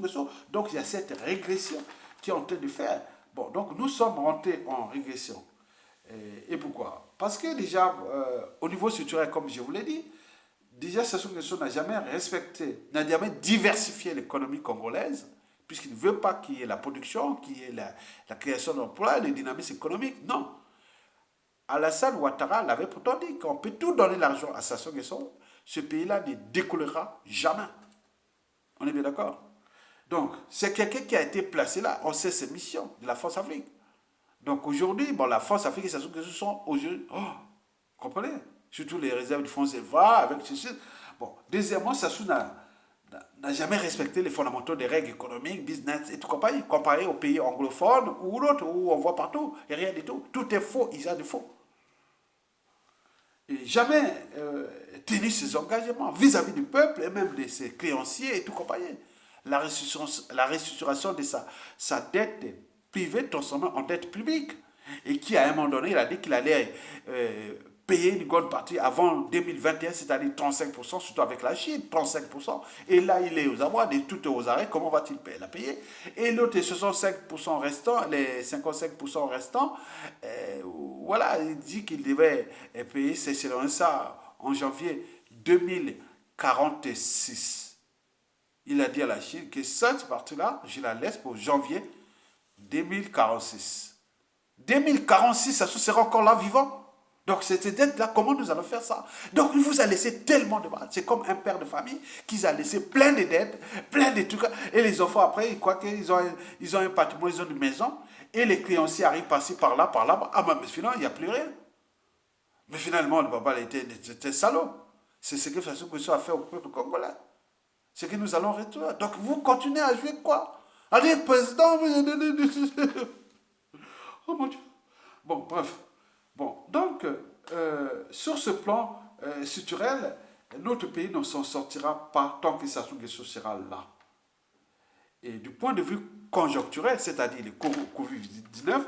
Donc, il y a cette régression qui est en train de faire. Bon, donc nous sommes rentrés en régression. Et pourquoi? Parce que déjà, au niveau structurel, comme je vous l'ai dit, déjà, Sassou Nguesso n'a jamais respecté, n'a jamais diversifié l'économie congolaise, puisqu'il ne veut pas qu'il y ait la production, qu'il y ait la création d'emplois, le dynamisme économique. Non. Alassane Ouattara l'avait pourtant dit qu'on peut tout donner l'argent à Sassou Nguesso, ce pays-là ne décollera jamais. On est bien d'accord? Donc, c'est quelqu'un qui a été placé là. On sait ses missions de la Force Afrique. Donc aujourd'hui, bon, la Force Afrique, ça que ce sont aujourd'hui. Oh, comprenez? Surtout les réserves du fonds CFA, avec ceci. Bon, deuxièmement, Sassou n'a jamais respecté les fondamentaux des règles économiques, business et tout compagnie, comparé aux pays anglophones ou d'autres où on voit partout, et rien du tout. Tout est faux, il y a de faux. Et jamais tenu ses engagements vis-à-vis du peuple et même de ses créanciers et tout compagnie. La restructuration de sa dette privée transformée en dette publique. Et qui, à un moment donné, il a dit qu'il allait payer une grande partie avant 2021, c'est-à-dire 35%, surtout avec la Chine, 35%. Et là, il est aux abois, tout est aux arrêts, comment va-t-il la payer? Et l'autre, 65% restants, les 55% restants, voilà, il dit qu'il devait payer, c'est selon ça, en janvier 2046. Il a dit à la Chine que cette partie-là, je la laisse pour janvier 2046. 2046, ça sera encore là vivant. Donc, cette dette-là, comment nous allons faire ça? Donc, il vous a laissé tellement de mal. C'est comme un père de famille qui a laissé plein de dettes, plein de trucs. Et les enfants, après, ils croient qu'ils ont un patrimoine, ils ont une maison. Et les créanciers arrivent par-ci, par-là, par-là. Ah, mais finalement, il n'y a plus rien. Mais finalement, le papa était salaud. C'est ce que Fassou Kousso a fait au peuple congolais. C'est que nous allons retourner. Donc, vous continuez à jouer quoi? Allez, président. Oh mon Dieu. Bon, bref. Bon, donc, sur ce plan structurel, notre pays ne s'en sortira pas tant que Sassou Nguesso sera là. Et du point de vue conjoncturel, c'est-à-dire le Covid-19,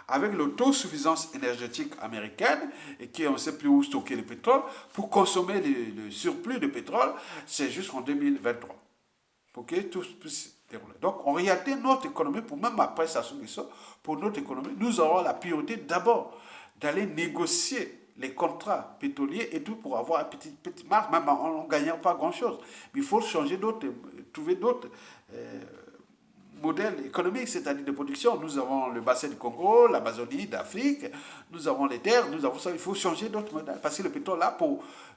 avec l'autosuffisance énergétique américaine, et qui on ne sait plus où stocker le pétrole, pour consommer le surplus de pétrole, c'est jusqu'en 2023. Pour que tout puisse dérouler. Donc, en réalité, notre économie, pour même après Sassou Nguesso, pour notre économie, nous aurons la priorité d'abord d'aller négocier les contrats pétroliers et tout pour avoir un petit marge, même en ne gagnant pas grand-chose. Mais il faut changer d'autres, trouver d'autres modèle économique, c'est-à-dire de production. Nous avons le bassin du Congo, l'Amazonie d'Afrique, nous avons les terres, nous avons ça. Il faut changer d'autres modèles. Parce que le pétrole, là,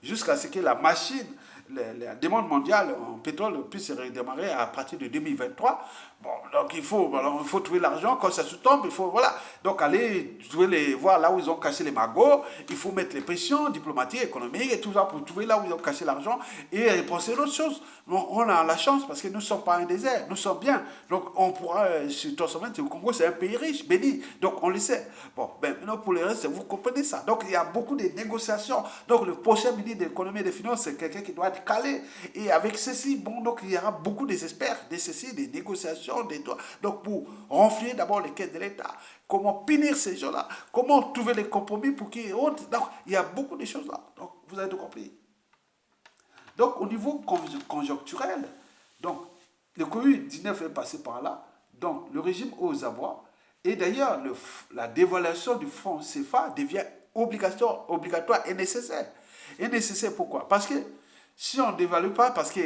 jusqu'à ce que la machine, la demande mondiale en pétrole puisse redémarrer à partir de 2023. Bon, donc il faut trouver l'argent. Quand ça se tombe, il faut, voilà. Donc aller voir là où ils ont caché les magots. Il faut mettre les pressions diplomatiques, économiques et tout ça pour trouver là où ils ont caché l'argent et penser d'autres choses. Donc, on a la chance parce que nous ne sommes pas un désert. Nous sommes bien. Donc on pourra se transformer. Le Congo, c'est un pays riche, béni. Donc on le sait. Bon, ben, maintenant pour le reste, vous comprenez ça. Donc il y a beaucoup de négociations. Donc le prochain ministre de l'économie et des finances, c'est quelqu'un qui doit être calé. Et avec ceci, bon, donc il y aura beaucoup d'experts, des négociations, des droits. Donc pour renflouer d'abord les caisses de l'État, comment punir ces gens-là, comment trouver les compromis pour qu'ils rentrent. Donc il y a beaucoup de choses là. Donc vous avez tout compris. Donc au niveau conjoncturel, donc le Covid-19 est passé par là, donc le régime aux abois, et d'ailleurs la dévaluation du franc CFA devient obligatoire et nécessaire. Et nécessaire pourquoi? Parce que si on ne dévalue pas, parce que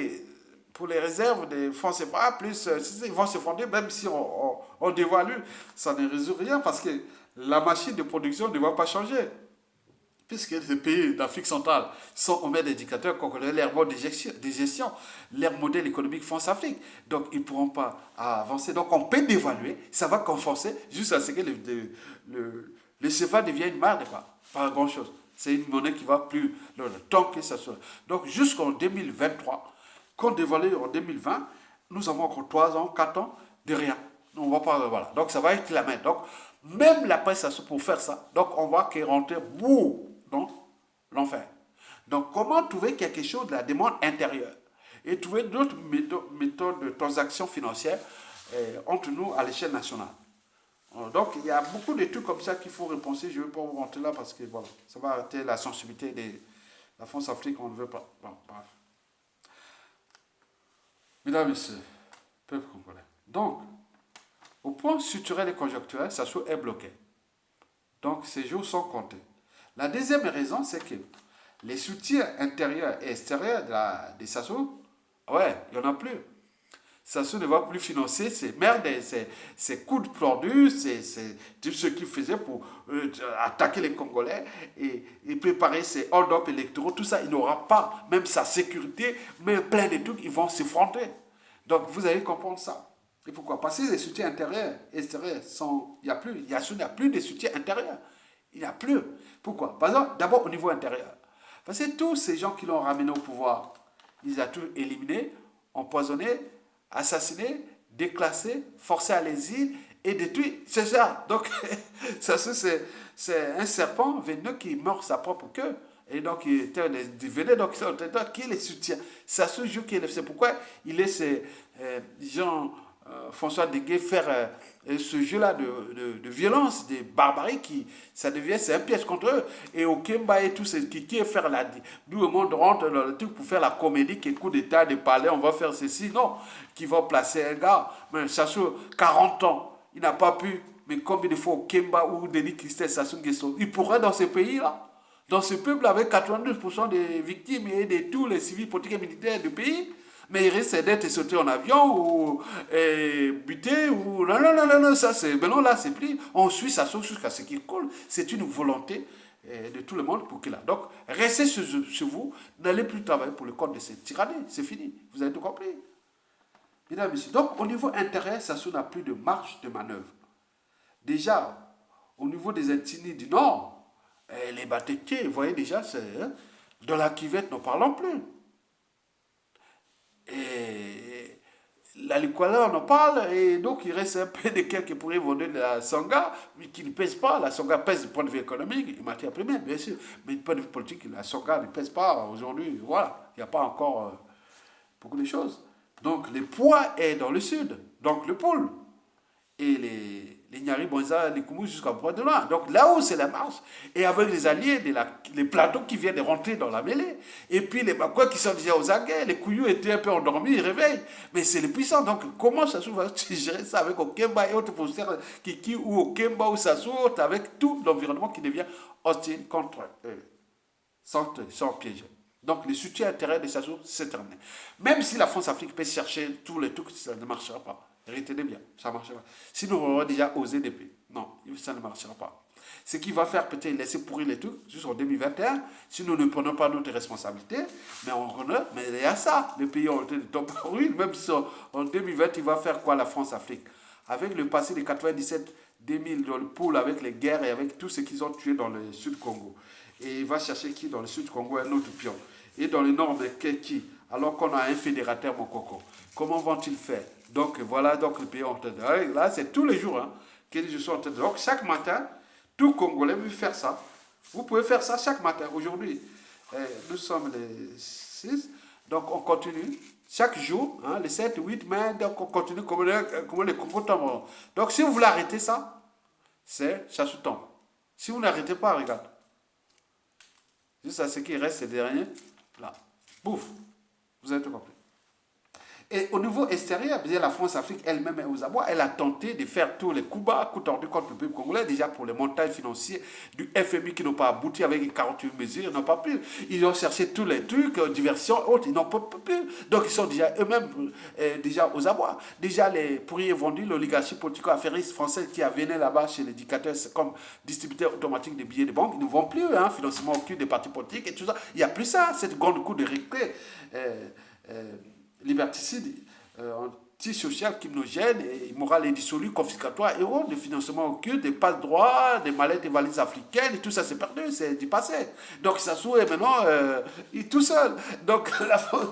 pour les réserves des fonds CFA, plus ils vont se fonder, même si on dévalue, ça ne résout rien, parce que la machine de production ne va pas changer. Puisque les pays d'Afrique centrale sont au même indicateurs qu'on connaît leur mode de gestion, leur modèle économique France-Afrique. Donc, ils ne pourront pas avancer. Donc, on peut dévaluer, ça va renforcer jusqu'à ce que le CFA devienne une marde, pas grand-chose. C'est une monnaie qui va plus tant que ça soit. Donc, jusqu'en 2023, qu'on dévalue en 2020, nous avons encore 3 ans, 4 ans de rien. On va pas, voilà. Donc, ça va être la main. Donc, même la presse pour faire ça, donc on va rentrer dans l'enfer. Donc, comment trouver quelque chose de la demande intérieure et trouver d'autres méthodes de transaction financière entre nous à l'échelle nationale. Donc, il y a beaucoup de trucs comme ça qu'il faut repenser. Je ne vais pas vous rentrer là parce que voilà, ça va arrêter la sensibilité de la France-Afrique, on ne veut pas. Bon, bref. Mesdames et messieurs, peuple congolais. Donc, au point structurel et conjoncturel, Sassou est bloqué. Donc, ces jours sont comptés. La deuxième raison, c'est que les soutiens intérieurs et extérieurs de Sassou, ouais, il n'y en a plus. Sassou ne va plus financer ses merdes, ses coups de produits, tout ce qu'il faisait pour attaquer les Congolais et préparer ses hold-up électoraux. Tout ça, il n'aura pas, même sa sécurité, mais plein de trucs, ils vont s'effondrer. Donc, vous allez comprendre ça. Et pourquoi? Parce que les soutiens intérieurs et extérieurs sont... Il n'y a plus, il y a plus de soutien intérieur. Il n'y a plus. Pourquoi? Par exemple, d'abord au niveau intérieur. Parce que tous ces gens qui l'ont ramené au pouvoir, ils ont tout éliminé, empoisonné, assassiné, déclassé, forcé à l'exil et détruit. C'est ça. Donc, ça c'est un serpent venimeux qui mord sa propre queue. Et donc, il venait donc, qui les soutient. Ça se joue qui c'est pourquoi il laisse Jean François Deguet faire ce jeu-là de violence, de barbarie, qui, ça devient, c'est un piège contre eux. Et au Kemba et tout, c'est qui est faire la. D'où le monde rentre dans le truc pour faire la comédie, qui est coup d'état, de parler, on va faire ceci. Non, qui va placer un gars, mais ça sur 40 ans, il n'a pas pu. Mais combien de fois au Kemba ou Denis Christel, Sassou Nguesso, il pourrait dans ce pays-là, dans ce peuple avec 92% des victimes et de tous les civils politiques et militaires du pays, mais il risque d'être sauté en avion ou buté ou non, non, non, non, non, ça c'est, maintenant là c'est plus, on suit ça jusqu'à ce qu'il coule, c'est une volonté de tout le monde pour qu'il a. Donc restez chez vous, n'allez plus travailler pour le compte de cette tyrannie, c'est fini, vous avez tout compris. Mesdames et messieurs, donc au niveau intérieur, ça n'a plus de marge de manœuvre. Déjà, au niveau des ethnies du Nord, les Batétiers, vous voyez déjà, dans la cuvette, n'en parlons plus. Et la Likwala, on en parle, et donc il reste un peu de quelqu'un qui pourrait vendre de la Songa, mais qui ne pèse pas. La Songa pèse du point de vue économique, et matière première, bien sûr, mais du point de vue politique, la Songa ne pèse pas aujourd'hui. Voilà, il n'y a pas encore beaucoup de choses. Donc le poids est dans le sud, donc le pôle. Et les Nyari Bonza, les Koumou jusqu'à point de loin. Donc là où c'est la marche, et avec les alliés, les plateaux qui viennent de rentrer dans la mêlée, et puis les Bakois qui sont déjà aux aguets, les Kouyous étaient un peu endormis, ils réveillent. Mais c'est les puissants. Donc comment Sassou va gérer ça avec Okemba et autres posters, Kiki ou Okemba ou Sassou, avec tout l'environnement qui devient hostile contre eux, sans piéger. Donc le soutien intérieur de Sassou, c'est terminé. Même si la France-Afrique peut chercher tous les trucs, ça ne marchera pas. Retenez bien, ça ne marchera pas. Sinon, on aurait déjà osé depuis. Non, ça ne marchera pas. Ce qui va faire peut-être laisser pourrir les trucs jusqu'en 2021, si nous ne prenons pas notre responsabilité, mais on renaît, mais il y a ça. Les pays ont été tombés en ruine, même si en 2020, il va faire quoi la France-Afrique? Avec le passé de 97-2000 dans le pôle, avec les guerres et avec tout ce qu'ils ont tué dans le sud Congo. Et il va chercher qui dans le sud Congo? Un autre pion. Et dans le nord, qui? Alors qu'on a un fédérateur Mokoko. Comment vont-ils faire? Donc voilà, donc le pays en train de... Là, c'est tous les jours hein, que je suis en train de... Donc chaque matin, tout Congolais veut faire ça. Vous pouvez faire ça chaque matin. Aujourd'hui, nous sommes les 6. Donc on continue. Chaque jour, hein, les 7, 8 mai, donc on continue comme les Congo tombent. Donc si vous voulez arrêter ça, ça se tombe. Si vous n'arrêtez pas, regarde. Juste à ce qui reste, ces derniers, là. Bouf. Vous avez tout compris. Et au niveau extérieur, la France-Afrique elle-même est aux abois. Elle a tenté de faire tous les coups bas, coups tordus contre le peuple congolais, déjà pour les montages financiers du FMI qui n'ont pas abouti avec les 48 mesures, ils n'ont pas pu. Ils ont cherché tous les trucs, diversion, autres, ils n'ont pas pu. Donc ils sont déjà eux-mêmes déjà aux abois. Déjà les pourriers vendus, l'oligarchie politico-affairiste française qui a venu là-bas chez les dictateurs comme distributeur automatique des billets de banque, ils ne vont plus, hein, financement occulte des partis politiques et tout ça. Il n'y a plus ça, cette grande coup de récré. Liberticide, antisocial, criminogène, immoral et dissolu, confiscatoire, et autres, de financement occulte, des passe droits, des mallettes et valises africaines, et tout ça c'est perdu, c'est du passé. Donc ça s'ouvre et maintenant, il est tout seul. Donc la France,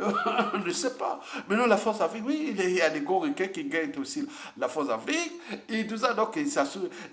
je ne sais pas. Maintenant la France Afrique, oui, il y a des gros requins qui gagnent aussi la France Afrique, et tout ça. Donc ça,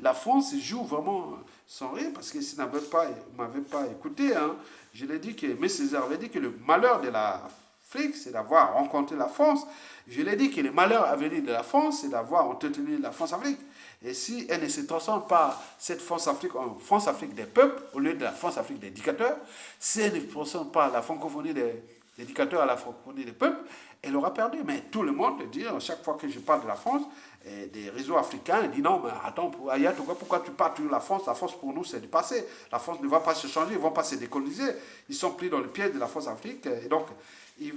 la France joue vraiment sans rire, parce que s'il ne m'avait pas écouté, hein, je l'ai dit que M. César avait dit que le malheur de l'Afrique, c'est d'avoir rencontré la France. Je l'ai dit que le malheur à venir de la France, c'est d'avoir entretenu la France-Afrique. Et si elle ne se transforme pas, cette France-Afrique, en France-Afrique des peuples, au lieu de la France-Afrique des dictateurs, si elle ne transforme pas la francophonie des dictateurs à la francophonie des peuples, elle aura perdu. Mais tout le monde dit, chaque fois que je parle de la France, des réseaux africains, ils disent non, mais attends, pourquoi tu parles de la France? La France pour nous c'est du passé. La France ne va pas se changer, ils ne vont pas se décoloniser. Ils sont pris dans le piège de la France Afrique. Et donc,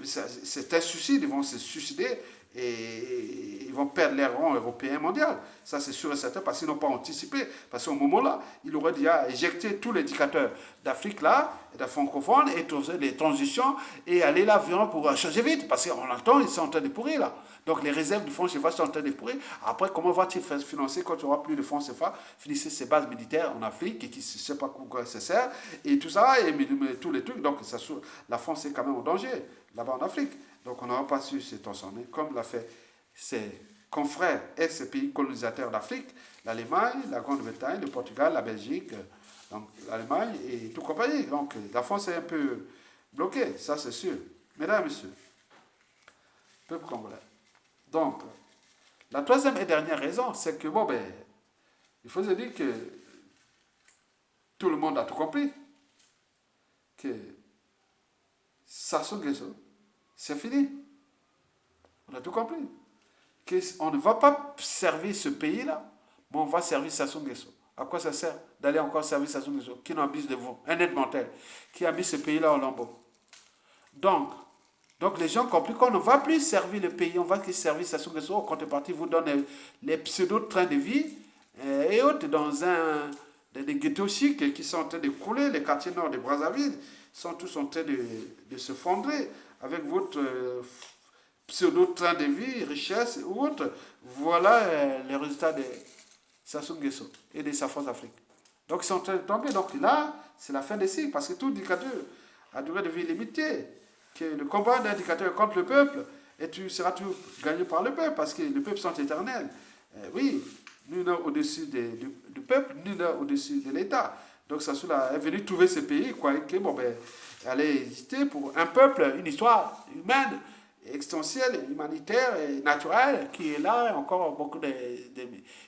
c'est un suicide, ils vont se suicider et ils vont perdre leur rang européen mondial. Ça, c'est sûr et certain, parce qu'ils n'ont pas anticipé. Parce qu'au moment-là, il aurait déjà éjecté tous les indicateurs d'Afrique là, de francophone, et les transitions, et aller là vraiment pour changer vite. Parce qu'on entend, ils sont en train de pourrir là. Donc les réserves du fonds CFA sont en train de pourrir. Après, comment va-t-il financer quand il n'y aura plus de fonds CFA, financer ses bases militaires en Afrique, et qui ne sait pas quoi ça sert, et tout ça, et tous les trucs. Donc ça, la France est quand même en danger, là-bas en Afrique. Donc on n'aura pas su se transformer, comme l'a fait ses confrères ex-pays colonisateurs d'Afrique, l'Allemagne, la Grande-Bretagne, le Portugal, la Belgique, donc l'Allemagne et tout compagnie. Donc la France est un peu bloquée, ça c'est sûr. Mesdames et messieurs, peuple congolais. Donc, la troisième et dernière raison, c'est que, bon, ben, il faut se dire que tout le monde a tout compris, que Sassou Nguesso, c'est fini. On a tout compris. On ne va pas servir ce pays-là, mais on va servir Sassou Nguesso. À quoi ça sert d'aller encore servir Sassou Nguesso, qui n'en abuse de vous, un aide mortel, qui a mis ce pays-là au lambeau. Donc les gens ont compris qu'on ne va plus servir le pays, on va que servir Sassou Nguesso. En contrepartie, vous donne les pseudo-trains de vie et autres dans des ghettos chics qui sont en train de couler. Les quartiers nord de Brazzaville sont tous en train de se fondrer avec votre pseudo-train de vie, richesse ou autre. Voilà les résultats de Sassou Nguesso et de sa force Afrique. Donc ils sont en train de tomber. Donc là, c'est la fin des cycles parce que tout dictateur a durée de vie limitée. Que le combat d'un dictateur contre le peuple, et tu seras toujours gagné par le peuple, parce que les peuples sont éternels. Oui, nul n'est au-dessus du peuple, nul n'est au-dessus de l'État. Donc Sassou est venu trouver ce pays, quoi, que bon, ben, allait exister pour un peuple, une histoire humaine, extensielle, humanitaire et naturelle, qui est là, encore beaucoup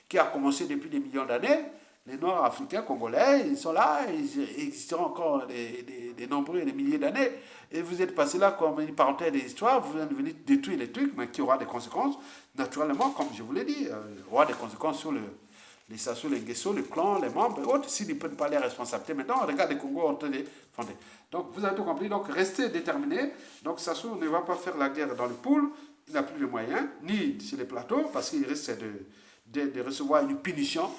qui a commencé depuis des millions d'années. Les Noirs africains, congolais, ils sont là, ils existeront encore des nombreux et des milliers d'années. Et vous êtes passé là comme une parenthèse de l'histoire, vous êtes venu détruire les trucs, mais qui aura des conséquences, naturellement, comme je vous l'ai dit, aura des conséquences sur les Sassou, les Nguesso, le clan, les membres et autres, s'ils ne prennent pas les responsabilités. Maintenant, regarde les Congos en train de fonder. Donc, vous avez tout compris, donc restez déterminés. Donc, Sassou ne va pas faire la guerre dans le pool, il n'a plus de moyens, ni sur les plateaux, parce qu'il risque de recevoir une punition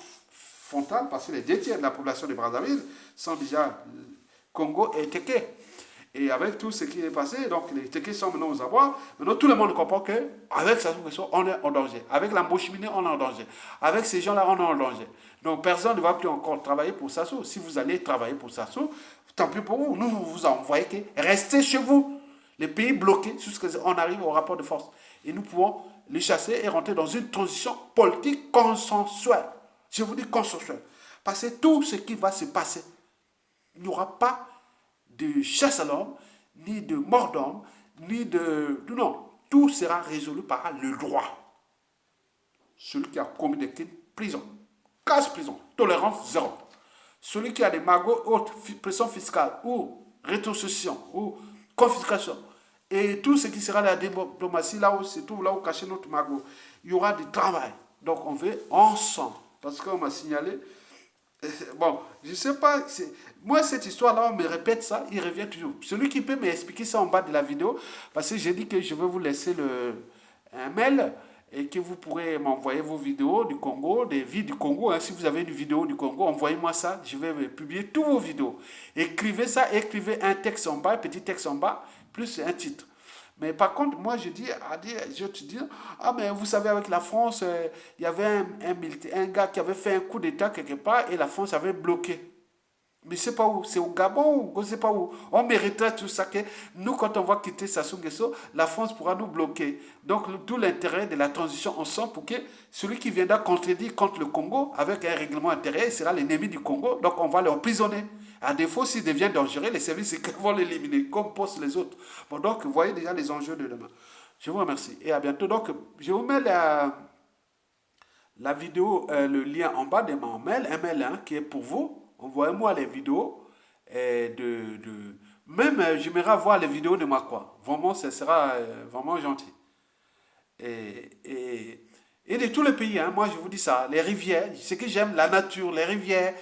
frontale, parce que les 2 tiers de la population de Brazzaville sont déjà Congo et Téké. Et avec tout ce qui est passé, donc les Téké sont maintenant aux abois. Maintenant, tout le monde comprend qu'avec Sassou Nguesso, on est en danger. Avec l'embaucheminé, on est en danger. Avec ces gens-là, on est en danger. Donc, personne ne va plus encore travailler pour Sassou. Si vous allez travailler pour Sassou, tant pis pour vous. Nous, vous envoyez que restez chez vous. Les pays bloqués jusqu'à ce qu'on arrive au rapport de force. Et nous pouvons les chasser et rentrer dans une transition politique consensuelle. Je vous dis consensuelle. Parce que tout ce qui va se passer, il n'y aura pas de chasse à l'homme, ni de mort d'homme, ni de... Non, tout sera résolu par le droit. Celui qui a commis des crimes, prison. Casse prison. Tolérance zéro. Celui qui a des magots, haute pression fiscale, ou rétrocession, ou confiscation, et tout ce qui sera la diplomatie, là où c'est tout, là où cacher notre magot, il y aura du travail. Donc on veut ensemble. Parce qu'on m'a signalé, bon, je ne sais pas, moi cette histoire-là, on me répète ça, il revient toujours. Celui qui peut m'expliquer ça en bas de la vidéo, parce que j'ai dit que je vais vous laisser un mail et que vous pourrez m'envoyer vos vidéos du Congo, des vies du Congo. Hein. Si vous avez une vidéo du Congo, envoyez-moi ça, je vais publier toutes vos vidéos. Écrivez ça, écrivez un texte en bas, un petit texte en bas, plus un titre. Mais par contre, moi, je te dis, ah, mais vous savez, avec la France, il y avait un gars qui avait fait un coup d'État quelque part et la France avait bloqué. Mais je ne sais pas où, c'est au Gabon ou je ne sais pas où. On mériterait tout ça que nous, quand on va quitter Sassou Nguesso, la France pourra nous bloquer. Donc, tout l'intérêt de la transition ensemble pour que celui qui viendra contredire contre le Congo, avec un règlement intérieur, sera l'ennemi du Congo. Donc, on va l'emprisonner. À défaut, s'il devient dangereux, les services secrets vont l'éliminer, comme posent les autres. Bon, donc, vous voyez déjà les enjeux de demain. Je vous remercie et à bientôt. Donc, je vous mets la vidéo, le lien en bas de mon mail, un mail hein, qui est pour vous. Envoyez-moi les vidéos même j'aimerais voir les vidéos de Makwa. Vraiment, ce sera vraiment gentil. Et de tous les pays, hein, moi je vous dis ça, les rivières, ce que j'aime, la nature, les rivières,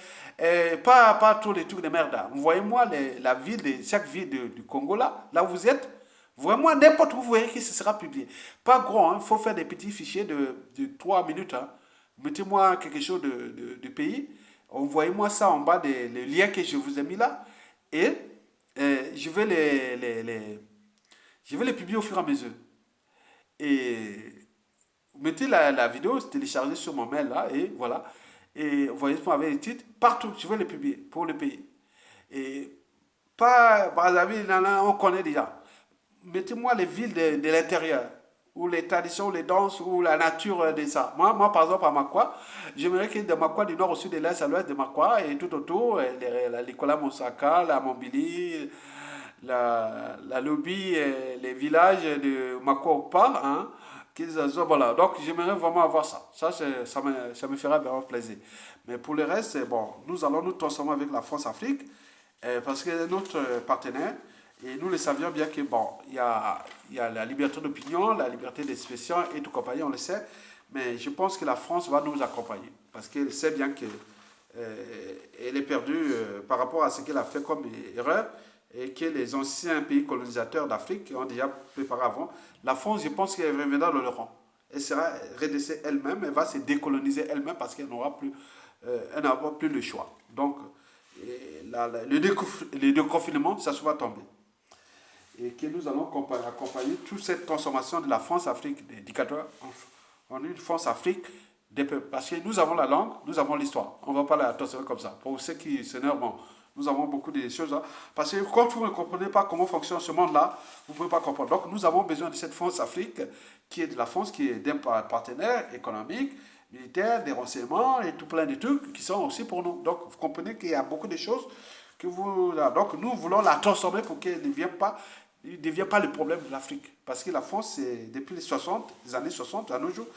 pas tous les trucs de merde. Envoyez-moi la ville, chaque ville du Congo là où vous êtes. Vraiment, n'importe où vous voyez que ce sera publié. Pas gros, il faut faire des petits fichiers de 3 minutes. Hein. Mettez-moi quelque chose de pays. Envoyez-moi ça en bas des les liens que je vous ai mis là. Et je vais je vais les publier au fur et à mesure. Et vous mettez la vidéo, téléchargez sur mon mail là, et voilà. Et envoyez-moi avec les titres partout. Je vais les publier pour le pays. Et pas Brazzaville, on connaît déjà. Mettez-moi les villes de l'intérieur, ou les traditions, les danses, ou la nature de ça. Moi par exemple, à Makwa, j'aimerais que de Makwa, du nord au sud, de l'est à l'ouest de Makwa, et tout autour, l'Ikola Monsaka, la Mombili, la Lobi, les villages de Makwa Opa, hein, voilà. Donc j'aimerais vraiment avoir ça. Ça me fera vraiment plaisir. Mais pour le reste, bon, nous allons nous transformer avec la France-Afrique, parce que notre partenaire, et nous le savions bien que, bon, il y a la liberté d'opinion, la liberté d'expression et tout compagnie, on le sait, mais je pense que la France va nous accompagner, parce qu'elle sait bien qu'elle est perdue par rapport à ce qu'elle a fait comme erreur, et que les anciens pays colonisateurs d'Afrique ont déjà préparé avant. La France, je pense qu'elle reviendra dans le rang. Elle sera redressée elle-même, elle va se décoloniser elle-même parce qu'elle n'aura plus, elle n'aura plus le choix. Donc, le déconfinement, ça se va tomber et que nous allons accompagner toute cette transformation de la France-Afrique des dictateurs en une France-Afrique des peuples. Parce que nous avons la langue, nous avons l'histoire. On ne va pas la transformer comme ça. Pour ceux qui s'énervent, bon, nous avons beaucoup de choses. Là. Parce que quand vous ne comprenez pas comment fonctionne ce monde-là, vous ne pouvez pas comprendre. Donc nous avons besoin de cette France-Afrique qui est de la France, qui est d'un partenaire économique, militaire, des renseignements et tout plein de trucs qui sont aussi pour nous. Donc vous comprenez qu'il y a beaucoup de choses que vous... Donc nous voulons la transformer pour qu'elle ne devient pas le problème de l'Afrique. Parce que la France, depuis les années 60, à nos jours,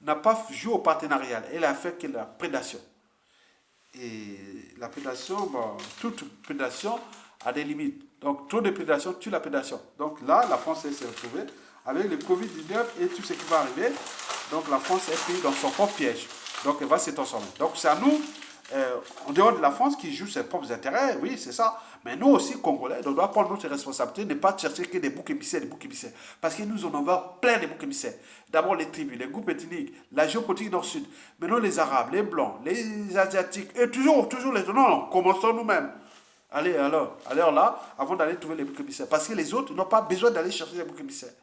n'a pas joué au partenariat. Elle a fait que la prédation. Et la prédation, bon, toute prédation a des limites. Donc, trop de prédation tue la prédation. Donc là, la France s'est retrouvée avec le Covid-19 et tout ce qui va arriver. Donc la France est prise dans son propre piège. Donc elle va se transformer. Donc c'est à nous, en dehors de la France, qui joue ses propres intérêts, oui, c'est ça. Mais nous aussi, Congolais, on doit prendre notre responsabilité, ne pas chercher que des boucs émissaires, des boucs émissaires. Parce que nous en avons plein de boucs émissaires. D'abord les tribus, les groupes ethniques, la géopolitique nord-sud. Maintenant les Arabes, les Blancs, les Asiatiques, et toujours les... Non, commençons nous-mêmes. Allez, alors là, avant d'aller trouver les boucs émissaires. Parce que les autres n'ont pas besoin d'aller chercher les boucs émissaires.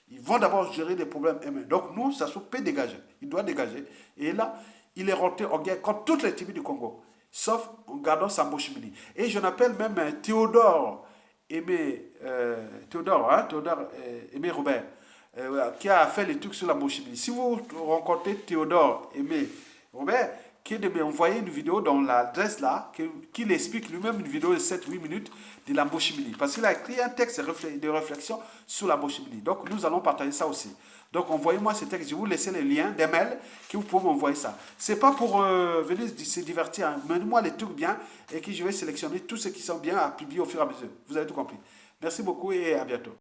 Ils vont d'abord gérer les problèmes eux-mêmes. Donc nous, ça se peut dégager. Il doit dégager. Et là, il est rentré en guerre contre toutes les tribus du Congo, sauf en gardant Samboshimili. Et je l'appelle même Théodore Aimé Robert, voilà, qui a fait les trucs sur la Moshimili. Si vous rencontrez Théodore Aimé Robert, qui est de m'envoyer une vidéo dans l'adresse là, qui explique lui-même une vidéo de 7-8 minutes de la Moshimili. Parce qu'il a écrit un texte de réflexion sur la Moshimili. Donc nous allons partager ça aussi. Donc envoyez-moi ce texte, je vais vous laisser les liens des mails que vous pouvez m'envoyer ça. C'est pas pour venir se divertir, hein. Donnez-moi les trucs bien et que je vais sélectionner tous ceux qui sont bien à publier au fur et à mesure. Vous avez tout compris. Merci beaucoup et à bientôt.